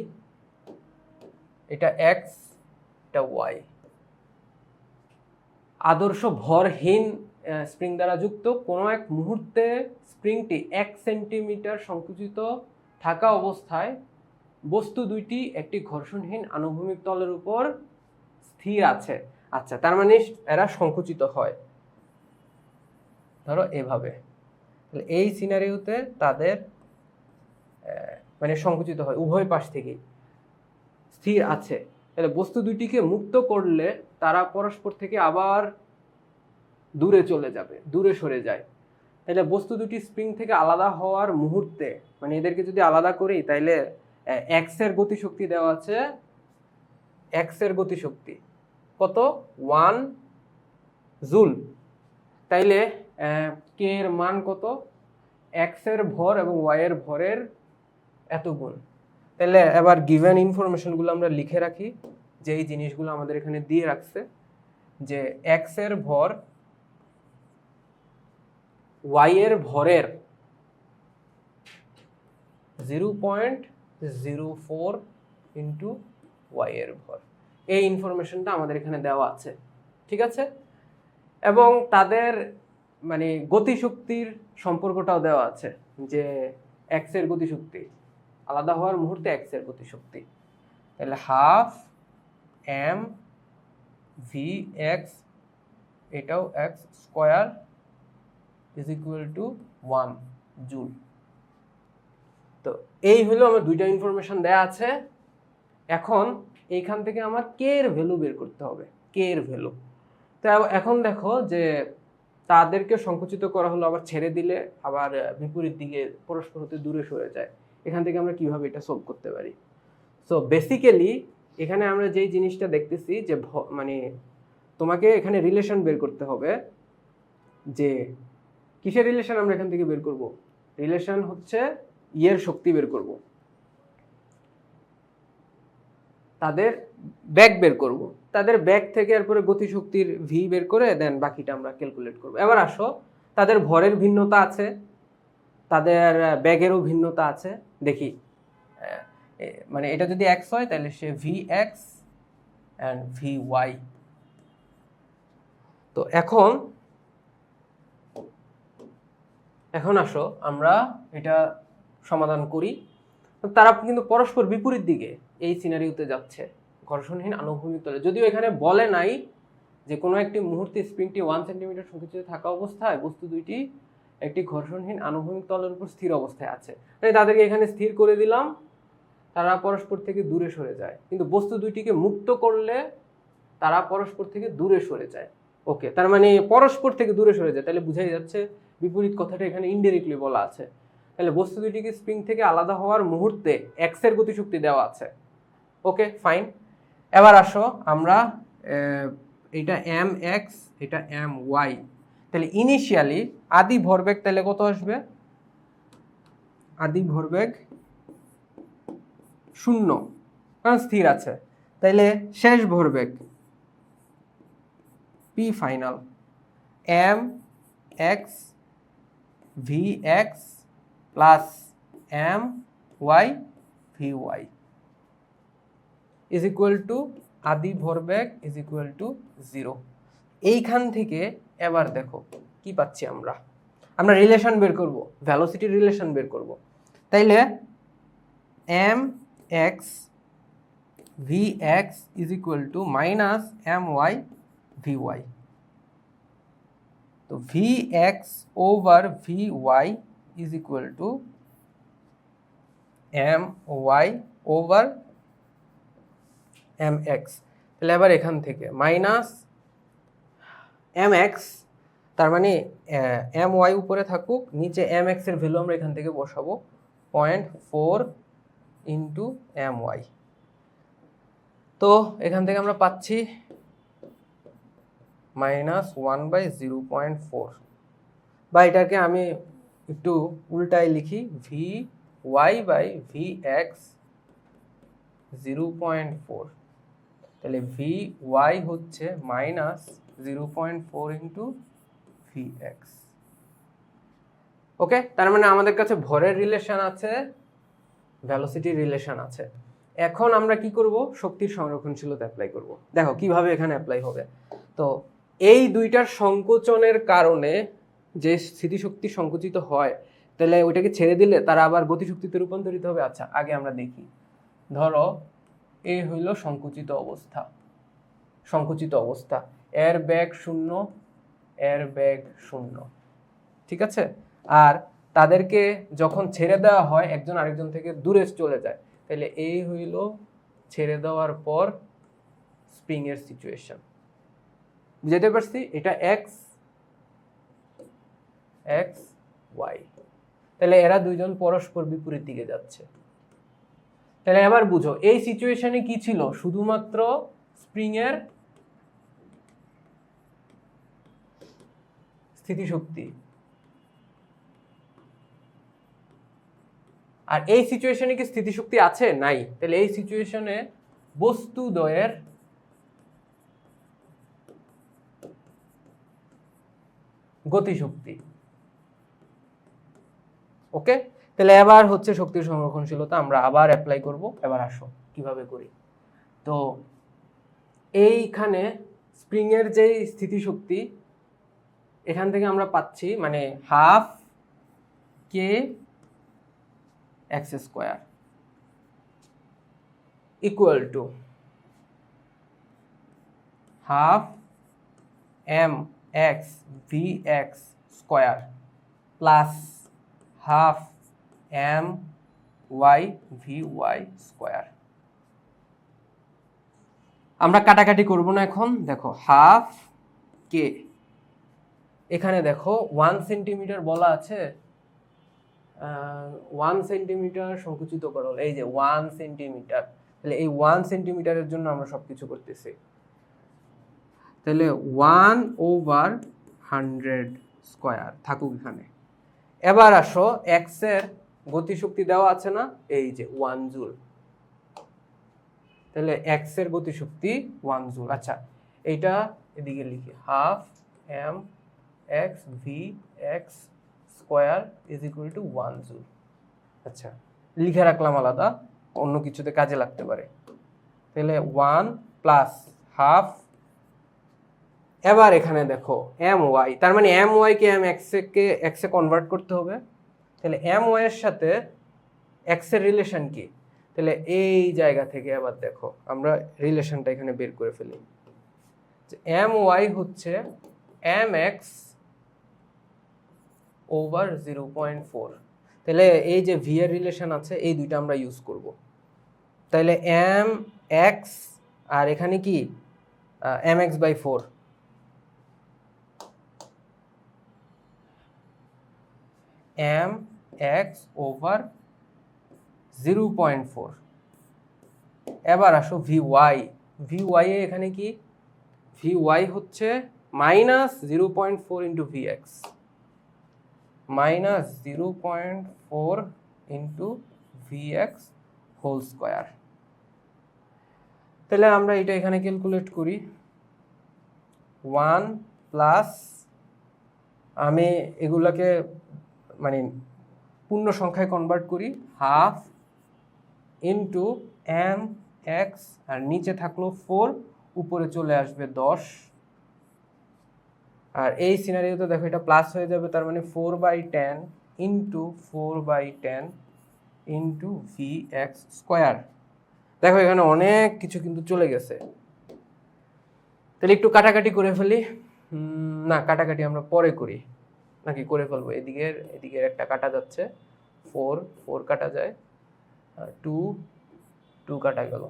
এটা এক্স, এটা ওয়াই। আদর্শ ভরহীন স্প্রিং দ্বারা যুক্ত কোনো এক মুহূর্তে স্প্রিংটি 1 সেন্টিমিটার সংকুচিত থাকা অবস্থায় বস্তু দুইটি একটি ঘর্ষণহীন আনুভূমিক তলের উপর স্থির আছে। আচ্ছা, তার মানে এরা সংকুচিত হয়, ধরো এভাবে। তাহলে এই সিনারিওতে তাদের মানে সংকুচিত হয়, উভয় পাশ থেকেই স্থির আছে। তাহলে বস্তু দুইটিকে মুক্ত করলে তারা পরস্পর থেকে আবার দূরে চলে যাবে, দূরে সরে যায়। তাহলে বস্তু দুটি স্প্রিং থেকে আলাদা হওয়ার মুহূর্তে, মানে এদেরকে যদি আলাদা করি তাইলে এক্স এর গতিশক্তি দেওয়া আছে, এক্স এর গতিশক্তি কত, 1 জুল। তাইলে কে এর মান কত, এক্স এর ভর এবং ওয়াই এর ভরের এত গুণ। তাহলে এবার গিভেন ইনফরমেশনগুলো আমরা লিখে রাখি, যে এই জিনিসগুলো আমাদের এখানে দিয়ে রাখছে, যে এক্স এর ভর ওয়াই এর ভরের 0.04 ইন্টু ওয়াই এর ভর, এই ইনফরমেশনটা আমাদের এখানে দেওয়া আছে, ঠিক আছে। এবং তাদের মানে গতিশক্তির সম্পর্কটাও দেওয়া আছে, যে এক্স এর গতিশক্তি আলাদা হওয়ার মুহূর্তে এক্স এর গতিশক্তি, তাহলে হাফ এম ভি এক্স, এটাও x square is equal to 1 joule. তো এই হলো আমার দুইটা ইনফরমেশন দেয়া আছে। এখন এইখান থেকে আমার কে এর ভ্যালু বের করতে হবে, কে এর ভ্যালু। তো এখন দেখো যে তাদেরকে সংকুচিত করা হলো, আবার ছেড়ে দিলে আবার বিপরীত দিকে পরস্পর হতে দূরে সরে যায়। এখান থেকে আমরা কিভাবে এটা সলভ করতে পারি? সো বেসিক্যালি এখানে আমরা যেই জিনিসটা দেখতেছি যে মানে তোমাকে এখানে রিলেশন বের করতে হবে, যে কিসের রিলেশন আমরা এখান থেকে বের করব? রিলেশন হচ্ছে ইয়ের শক্তি বের করব, তাদের ব্যাক বের করব, তাদের ব্যাক থেকে এরপরে গতিশক্তির ভি বের করে দেন বাকিটা আমরা ক্যালকুলেট করব। এবার আসো, তাদের ভরের ভিন্নতা আছে, তাদের ব্যাগেরও ভিন্নতা আছে। দেখি, মানে এটা যদি এক্স হয় তাহলে সে V X and V Y. তো এখন আসো আমরা এটা সমাধান করি। তারা কিন্তু পরস্পর বিপরীত দিকে এই সিনারিওতে যাচ্ছে, ঘর্ষণহীন আনুভূমিক তলে। যদিও এখানে বলে নাই যে কোনো একটি মুহূর্তে স্প্রিংটি 1 সেন্টিমিটার সংকুচিত থাকা অবস্থায় বস্তু দুইটি একটি ঘর্ষণহীন আনুভূমিক তলের উপর স্থির অবস্থায় আছে, মানে তাদেরকে এখানে স্থির করে দিলাম, তারা পরস্পর থেকে দূরে সরে যায়। কিন্তু বস্তু দুইটিকে মুক্ত করলে তারা পরস্পর থেকে দূরে সরে যায়। ওকে, তার মানে পরস্পর থেকে দূরে সরে যায়, তাহলে বুঝাই যাচ্ছে বিপরীত কথাটা এখানে ইনডাইরেক্টলি বলা আছে। তাহলে বস্তু দুইটিকে স্প্রিং থেকে আলাদা হওয়ার মুহূর্তে এক্স এর গতিশক্তি দেওয়া আছে। Okay fine. এবার আসো আমরা এটা এম এক্স, এটা এম ওয়াই। তাহলে ইনিশিয়ালি আদি ভরবেগ তাহলে কত আসবে? আদি ভরবেগ 0, কারণ স্থির আছে। তাইলে শেষ ভরবেগ P final M X V X plus M Y V Y is equal to আদি ভরবেগ ইজ ইকুয়াল টু 0। এইখান থেকে এবার দেখো কি পাচ্ছি আমরা রিলেশন বের করব, ভেলোসিটির রিলেশন বের করব। তাইলে M X V X is equal to minus M Y V Y. তো V X over V Y is equal to M Y over M X. তাহলে এবার এখান থেকে মাইনাস এম এক্স, তার মানে এম ওয়াই উপরে থাকুক, নিচে এম এক্স এর ভ্যালু আমরা এখান থেকে বসাবো 0.4 ইন্টু এম ওয়াই। তো এখান থেকে আমরা পাচ্ছি মাইনাস 1/0.4, বা এটাকে আমি একটু উল্টায় লিখি Vy/Vx 0.4। তাহলে Vy হচ্ছে মাইনাস 0.4 ইন্টু Vx। ওকে, তার মানে আমাদের কাছে ভরের রিলেশন আছে, ভেলোসিটির রিলেশন আছে। এখন আমরা কি করব, শক্তির সংরক্ষণশীলতা অ্যাপ্লাই করব। দেখো কিভাবে এখানে অ্যাপ্লাই হবে। তো এই দুইটার সংকোচনের কারণে যে স্থিতিশক্তি সংকুচিত হয়, তাহলে ওইটাকে ছেড়ে দিলে তারা আবার গতিশক্তিতে রূপান্তরিত হবে। আচ্ছা, আগে আমরা দেখি। ধরো এই হইল সংকুচিত অবস্থা, সংকুচিত অবস্থা, এর বেগ 0, এর বেগ 0, ঠিক আছে। আর তাদেরকে যখন ছেড়ে দেওয়া হয় একজন আরেকজন থেকে দূরে চলে যায়, তাহলে এই হইল ছেড়ে দেওয়ার পর স্প্রিং এর সিচুয়েশন। বুঝতে পারছি? এটা এক্স এক্স ওয়াই, তাহলে এরা দুইজন পরস্পর বিপরীত দিকে যাচ্ছে। তাহলে এবার বুঝো এই সিচুয়েশনে কি ছিল, শুধুমাত্র স্প্রিং এর স্থিতিশক্তি। আর এই সিচুয়েশনে কি স্থিতিশক্তি আছে? নাই। তাহলে এই সিচুয়েশনে বস্তুদ্বয়ের গতিশক্তি। ওকে, তাহলে এবার হচ্ছে শক্তির সংরক্ষণশীলতা আমরা আবার অ্যাপ্লাই করব। এবার আসো কিভাবে করি। তো এইখানে স্প্রিং এর যে স্থিতিশক্তি, এখান থেকে আমরা পাচ্ছি মানে half K X square equal to half M X V X square plus half M Y V Y square. আমরা কাটাকাটি করব না এখন। দেখো হাফ কে, এখানে দেখো 1 সেন্টিমিটার বলা আছে, 1 সেন্টিমিটার সংকুচিত করো, এই যে 1 সেন্টিমিটার। তাহলে এই 1 সেন্টিমিটারের জন্য আমরা সবকিছু করতেছি। তাহলে 1/100 স্কোয়ার থাকুক এখানে। এবার আসো এক্স এর গতিশক্তি দেওয়া আছে না, এই যে 1 জুল। তাহলে এক্স এর গতিশক্তি 1 জুল। আচ্ছা, এইটা এদিকে লিখি, half M X V X square is equal to 1 joule. আচ্ছা, লিখে রাখলাম আলাদা, অন্য কিছুতে কাজে লাগতে পারে। তাহলে 1 প্লাস হাফ, এবার এখানে দেখো এম ওয়াই, তার মানে এম ওয়াই কে এম এক্স এ কনভার্ট করতে হবে। তাহলে এম ওয়াই এর সাথে এক্স এর রিলেশন কি, তাহলে এই জায়গা থেকে আবার দেখো আমরা রিলেশনটা এখানে বের করে ফেলি। এম ওয়াই হচ্ছে এম এক্স ওভার 0.4। তাহলে এই যে ভি এর রিলেশন আছে, এই দুইটা আমরা ইউজ করব। তাহলে এম এক্স আর এখানে কি M X by 4, M X over 0.4। এবার আসো ভি ওয়াই, ভি ওয়াই এ এখানে কি, ভি ওয়াই হচ্ছে minus 0.4 into V X, minus 0.4 into V X whole square. তাহলে আমরা এটা এখানে ক্যালকুলেট করি। 1 প্লাস, আমি এগুলাকে মানে পূর্ণ সংখ্যায় কনভার্ট করি, হাফ ইন্টু এম এক্স, আর নিচে থাকলো 4, উপরে চলে আসবে 10। আর এই সিনারিওতে দেখো এটা প্লাস হয়ে যাবে, তার মানে 4/10 into 4/10 into V X square. দেখো এখানে অনেক কিছু কিন্তু চলে গেছে। তাহলে একটু কাটাকাটি করে ফেলি। না, কাটাকাটি আমরা পরে করি, নাকি করে ফেলবো। এদিকের একটা কাটা যাচ্ছে, 4 কাটা যায়, 2 কাটা গেল,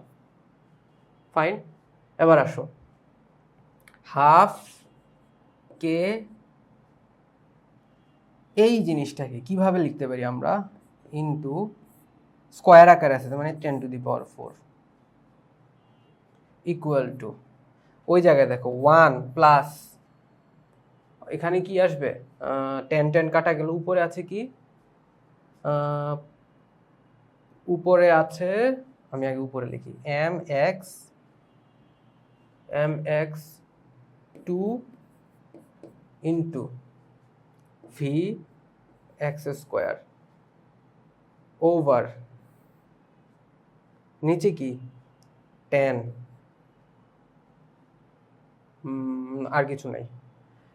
ফাইন। এবার আসো হাফ কে, এই জিনিসটাকে কিভাবে লিখতে পারি আমরা, ইন্টু স্কোয়ার আকারে আছে, মানে 10⁴ ইকুয়াল টু, ওই জায়গায় দেখো 1 প্লাস এখানে কি আসবে, টেন টেন কাটা গেল, উপরে আছে কি, উপরে আছে, আমি আগে উপরে লিখি mx 2 into V X square over নিচে কি 10, আর কিছু নাই।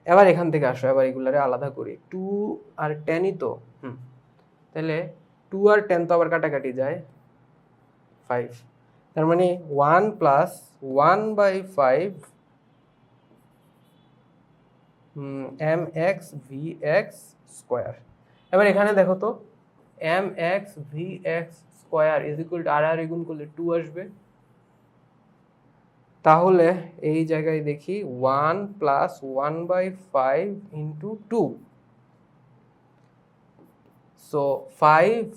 এবার এখান থেকে আসো, এবার এগুলারে আলাদা করি, 2 আর 10ই তো, তাহলে 2 আর 10 তো আবার কাটাকাটি যায় 5, তার মানে 1 প্লাস 1/5 mx vx স্কোয়ার। এবার এখানে দেখো তো mx vx square is equal to আর গুণ করলে 2 আসবে, তাহলে এই জায়গায় দেখি 1 প্লাস 1/5 ইন্টু 2, সো 5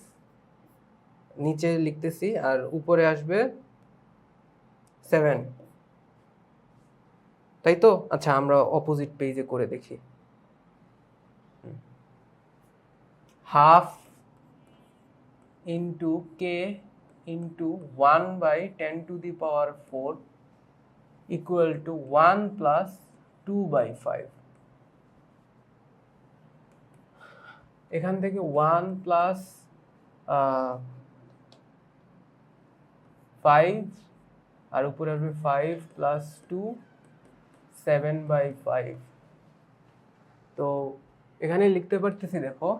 নিচে লিখতেছি আর উপরে আসবে 7, তাই তো? আচ্ছা, আমরা অপোজিট পেজে করে দেখি। Half into k into 1/10⁴ equal to 1 plus 2/5। এখান থেকে 1 প্লাস 5 আর উপরে আসবে 5 প্লাস 2, 7/5। তো এখানে লিখতে পারতেছি, দেখো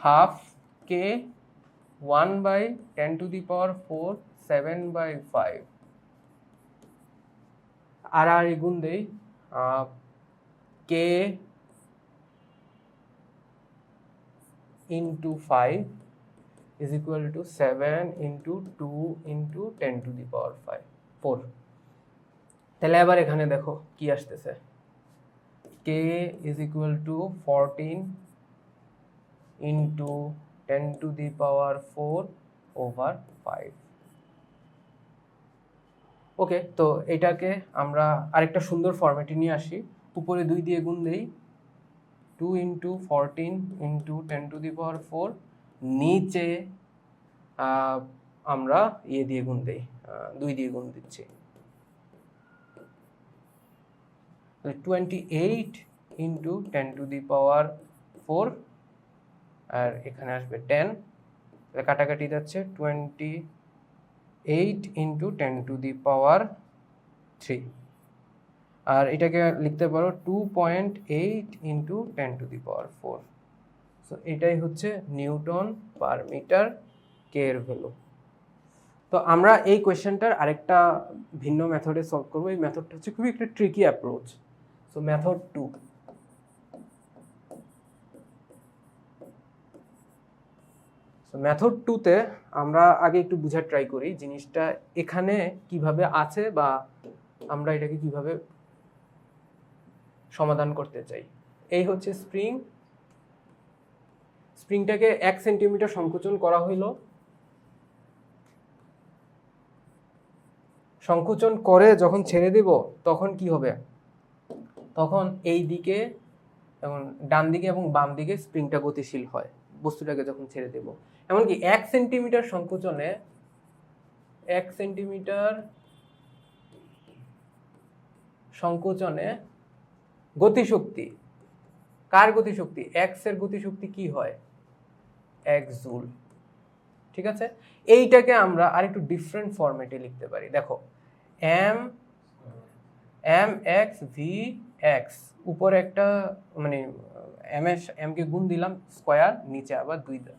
হাফ কে 1/10⁴ 7/5 আর গুণ দেই, K into 5 is equal to 7 into 2 into 10⁴। তাহলে এবার এখানে দেখো কি আসতেছে, K is equal to 14 into 10⁴ over 5। Okay, তো এটাকে আমরা আরেকটা সুন্দর ফরম্যাটে নিয়ে আসি, উপরে 2 দিয়ে গুণ দেই, 2 ইন্টু 14 ইন্টু 10⁴, নিচে আমরা দিয়ে গুণ দেই, 2 দিয়ে গুণ দিচ্ছি, 28 ইন্টু 10⁴, আর এখানে আসবে 10, কাটাকাটি যাচ্ছে, 28 ইন্টু 10⁻³ আর এটাকে লিখতে পারো 2.8 ইন্টু 10⁴। সো এটাই হচ্ছে নিউটন পার মিটার কে এর ভ্যালু। তো আমরা এই কোয়েশ্চেনটার আরেকটা ভিন্ন মেথডে সলভ করবো। এই মেথডটা হচ্ছে খুবই একটা tricky approach. So method 2, method 2তে আমরা আগে একটু বুঝার ট্রাই করি জিনিসটা এখানে কিভাবে আছে বা আমরা এটাকে কিভাবে সমাধান করতে চাই। এই হচ্ছে স্প্রিংটাকে 1 সেন্টিমিটার সংকোচন করা হইল, সংকোচন করে যখন ছেড়ে দেব তখন কি হবে, তখন এই দিকে এবং ডান দিকে এবং বাম দিকে স্প্রিংটা গতিশীল হয় বস্তুটাকে যখন ছেড়ে দেব। এমনকি 1 সেন্টিমিটার সংকোচনে 1 সেন্টিমিটার সংকোচনে গতিশক্তি, কার গতিশক্তি, এক্স এর গতিশক্তি কি হয়, 1 জুল। ঠিক আছে, এইটাকে আমরা আরেকটু ডিফারেন্ট ফরম্যাটে লিখতে পারি। দেখো এম এক্স ভি এক্স, উপরে একটা মানে এম কে গুণ দিলাম স্কোয়ার, নিচে আবার 2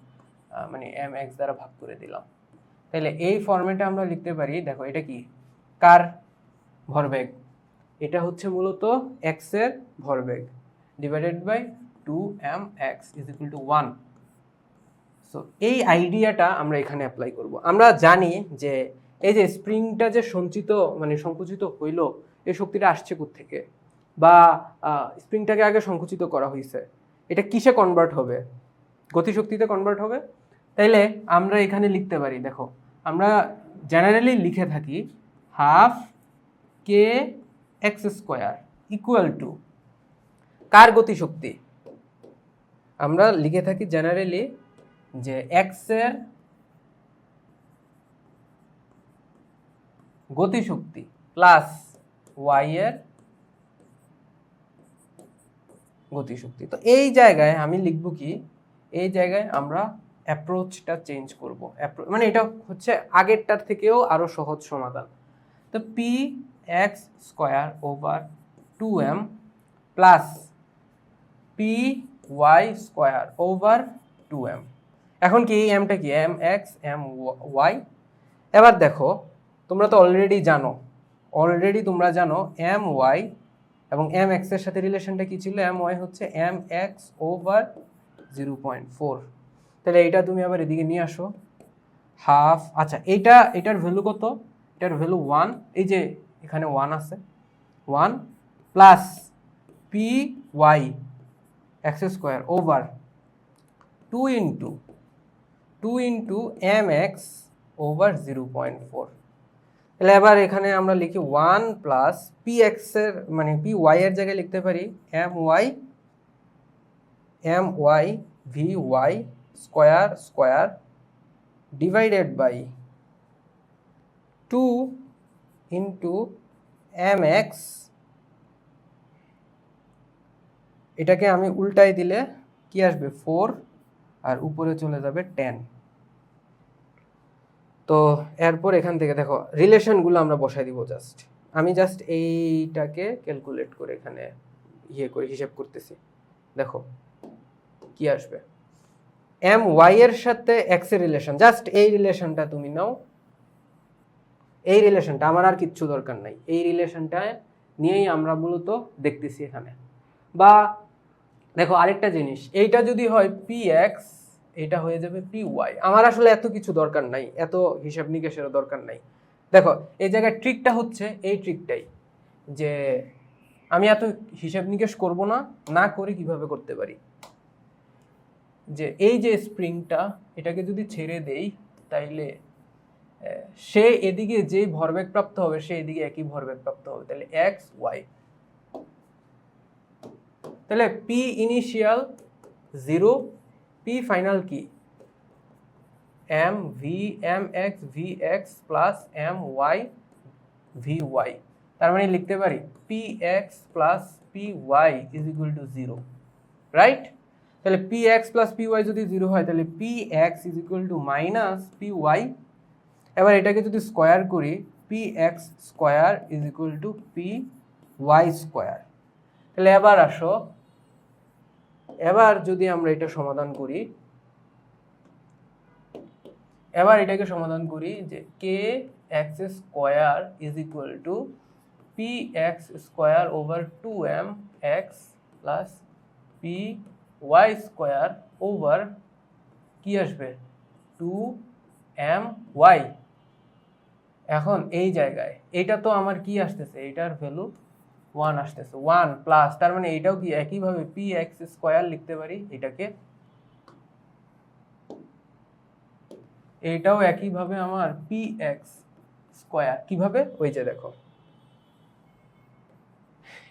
মানে এম এক্স দ্বারা ভাগ করে দিলাম। তাহলে এই ফরম্যাটে আমরা লিখতে পারি, দেখো এটা কি, কার ভরবেগ, এটা হচ্ছে মূলত এক্স এর ভরবেগ divided by 2mx is equal to 1। So এই আইডিয়াটা আমরা এখানে অ্যাপ্লাই করব। আমরা জানি যে এই যে স্প্রিংটা যে সংকুচিত হইল, এই শক্তিটা আসছে কোত্থেকে, বা স্প্রিংটাকে আগে সংকুচিত করা হয়েছে, এটা কিসে কনভার্ট হবে, গতিশক্তিতে কনভার্ট হবে। তাইলে আমরা এখানে লিখতে পারি, দেখো আমরা জেনারেলি লিখে থাকি half K X square equal to কার গতিশক্তি? আমরা লিখে থাকি জেনারেলি যে এক্স এর গতিশক্তি প্লাস ওয়াই এর গতিশক্তি। তো এই জায়গায় আমি লিখব কি, এই জায়গায় আমরা অ্যাপ্রোচটা চেঞ্জ করব, মানে এটা হচ্ছে আগেরটার থেকেও আরো সহজ সমাধান। তো P X square over 2m plus P Y square over 2m। এখন কি এই এমটা কি, এম এক্স এম ওয়াই। এবার দেখো তোমরা তো অলরেডি তোমরা জানো এম ওয়াই এবং এম এক্স এর সাথে রিলেশনটা কি ছিল, এম ওয়াই হচ্ছে এম এক্স ওভার 0.4। তাহলে এইটা তুমি আবার এদিকে নিয়ে আসো, হাফ। আচ্ছা এটার ভ্যালু কত? এটার ভ্যালু 1, এই যে এখানে 1 আছে, 1 plus P Y X square over 2 into M X over 0.4। তাহলে এবার এখানে আমরা লিখি 1 প্লাস পি এক্স এর মানে পি ওয়াই এর জায়গায় লিখতে পারি M Y V Y square divided by 2 into M X. এটাকে আমি উল্টাই দিলে কি আসবে, 4, আর উপরে চলে যাবে 10। তো এরপর এখান থেকে দেখো রিলেশনগুলো আমরা বসাই দিব। আমি জাস্ট এইটাকে ক্যালকুলেট করে এখানে হিসাব করতেছি। দেখো কি আসবে, এম ওয়াই এর সাথে এক্স এর রিলেশন, জাস্ট এই রিলেশনটা তুমি নাও, এই রিলেশনটা, আমার আর কিচ্ছু দরকার নাই, এই রিলেশনটা নিয়েই আমরা মূলত দেখতেছি এখানে। বা দেখো আরেকটা জিনিস, এইটা যদি হয় পি এক্স, এটা হয়ে যাবে পি ওয়াই। আমার আসলে এত কিছু দরকার নাই, এত হিসাব নিকেশেরও দরকার নাই। দেখো এই জায়গায় ট্রিকটা হচ্ছে এই ট্রিকটাই, যে আমি এত হিসাব নিকেশ করব না করে কিভাবে করতে পারি, যে এই যে স্প্রিংটা, এটাকে যদি ছেড়ে দেই তাইলে সে এদিকে যে ভরবেগ প্রাপ্ত হবে সে এদিকে একই ভরবেগ প্রাপ্ত হবে। তাহলে এক্স ওয়াই, তাহলে পি ইনিশিয়াল 0, পি ফাইনাল কি, M X V X plus M Y V Y. তার মানে লিখতে পারি P X plus P Y is equal to 0, right? তাহলে P X plus P Y যদি 0 হয় তাহলে P X is equal to minus P Y. এবার এটাকে যদি স্কোয়ার করি, P X square is equal to P Y square. তাহলে এবার আসো, এবার যদি আমরা এটা সমাধান করি, এবার এটাকে সমাধান করি যে K X square is equal to P X square over 2m X plus P Y square over কি আসবে 2m ওয়াই। এখন এই জায়গায় এটা তো আমার কি আসতেছে, এটার ভ্যালু 1 আসতেছে, 1 প্লাস, তার মানে এটাও কি একইভাবে পি এক্স স্কোয়ার লিখতে পারি, এটাও একইভাবে আমার পি এক্স স্কোয়ার। কিভাবে, ওই যে দেখো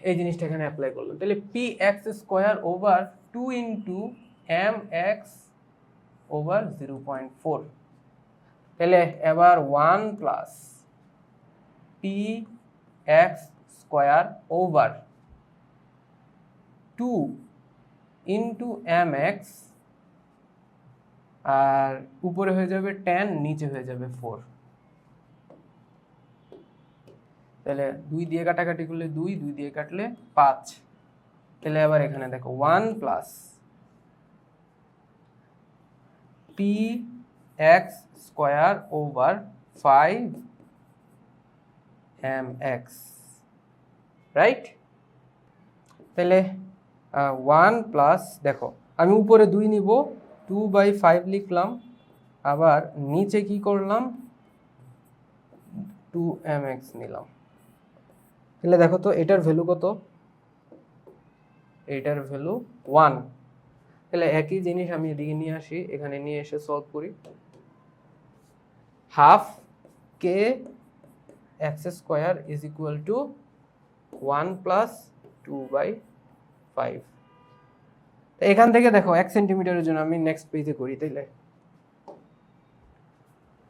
এই জিনিসটা এখানে অ্যাপ্লাই করলাম। তাহলে P X square over 2 into M X over 0.4। তাহলে এবার 1 plus P X square over 2 into M X, আর উপরে হয়ে যাবে 10, নিচে হয়ে যাবে 4। তাহলে 2 দিয়ে কাটাকাটি করলে 2 দিয়ে কাটলে 5। তাহলে আবার এখানে দেখো 1 plus P X square over 5 M X, right? তাহলে 1 প্লাস, দেখো আমি উপরে 2 নিব, 2/5 লিখলাম, আবার নিচে কি করলাম 2mx নিলাম। তাহলে দেখো তো এটার ভ্যালু কত, এটার ভ্যালু 1। তাহলে একই জিনিস আমি এদিকে নিয়ে আসি, এখানে নিয়ে এসে সলভ করি। Half K X square is equal two 1+2/5। এখান থেকে দেখো 1 সেন্টিমিটারের জন্য আমি নেক্সট পেজে করি তাইলে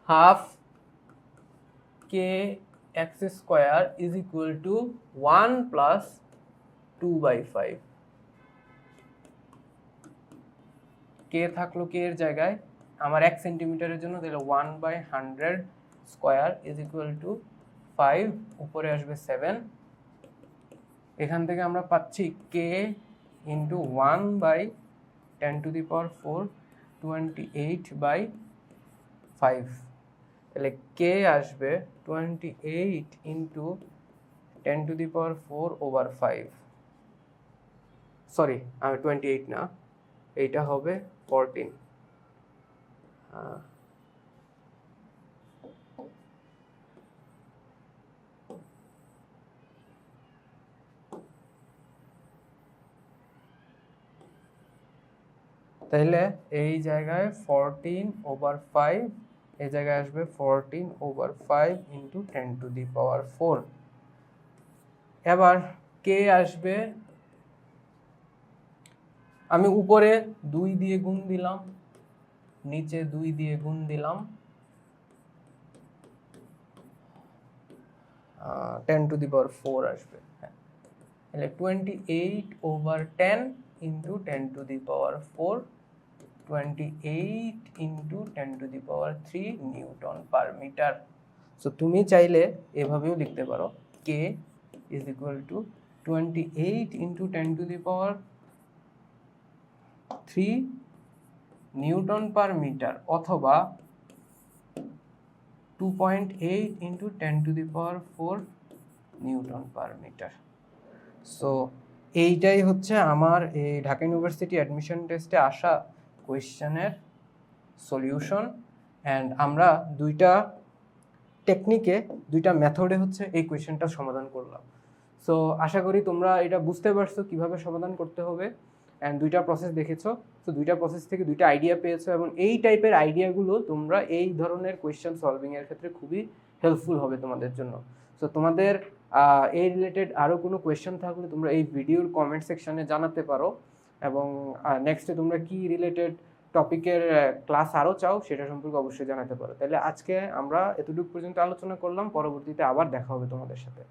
half K X square is equal two 1+2/5। কে থাকলো কে এর জায়গায়, আমার 1 সেন্টিমিটারের জন্য তাহলে 1/100 স্কোয়ার ইজ ইকুয়াল টু 5, উপরে আসবে 7। এখান থেকে আমরা পাচ্ছি কে ইন্টু 1/10⁴ 28/5। তাহলে কে আসবে 28 ইন্টু 10⁴/5। সরি, 28 না, এইটা হবে 14। তাহলে এই জায়গায় 14/5, এই জায়গায় আসবে 14/5 ইন্টু 10⁴। এবার কে আসবে, আমি উপরে 2 দিয়ে গুণ দিলাম, নিচে 2 দিয়ে গুণ দিলাম, 10⁴ আসবে। তাহলে 28/10 into 10⁴, 28 into 10⁻³ newton per metre. So তুমি চাইলে এভাবেও লিখতে পারো K is equal to 28 into 10⁻³ newton per metre, অথবা 2.8 into 10⁴ newton per metre. So এইটাই হচ্ছে আমার এই ঢাকা ইউনিভার্সিটি অ্যাডমিশন টেস্টে আসা কোয়েশ্চেনের সলিউশন। অ্যান্ড আমরা দুইটা টেকনিকে, দুইটা মেথডে হচ্ছে এই কোয়েশ্চেনটা সমাধান করলাম। সো আশা করি তোমরা এটা বুঝতে পারছো কিভাবে সমাধান করতে হবে, অ্যান্ড দুইটা প্রসেস দেখেছো। তো দুইটা প্রসেস থেকে দুইটা আইডিয়া পেয়েছো, এবং এই টাইপের আইডিয়াগুলো তোমরা এই ধরনের কোয়েশ্চেন সলভিংয়ের ক্ষেত্রে খুবই হেল্পফুল হবে তোমাদের জন্য। সো তোমাদের এই রিলেটেড আরও কোনো কোয়েশ্চেন থাকলে তোমরা এই ভিডিওর কমেন্ট সেকশনে জানাতে পারো, এবং নেক্সটে তোমরা কি রিলেটেড টপিকের ক্লাস আরও চাও সেটা সম্পর্কে অবশ্যই জানাতে পারো। তাহলে আজকে আমরা এতটুকু পর্যন্ত আলোচনা করলাম, পরবর্তীতে আবার দেখা হবে তোমাদের সাথে।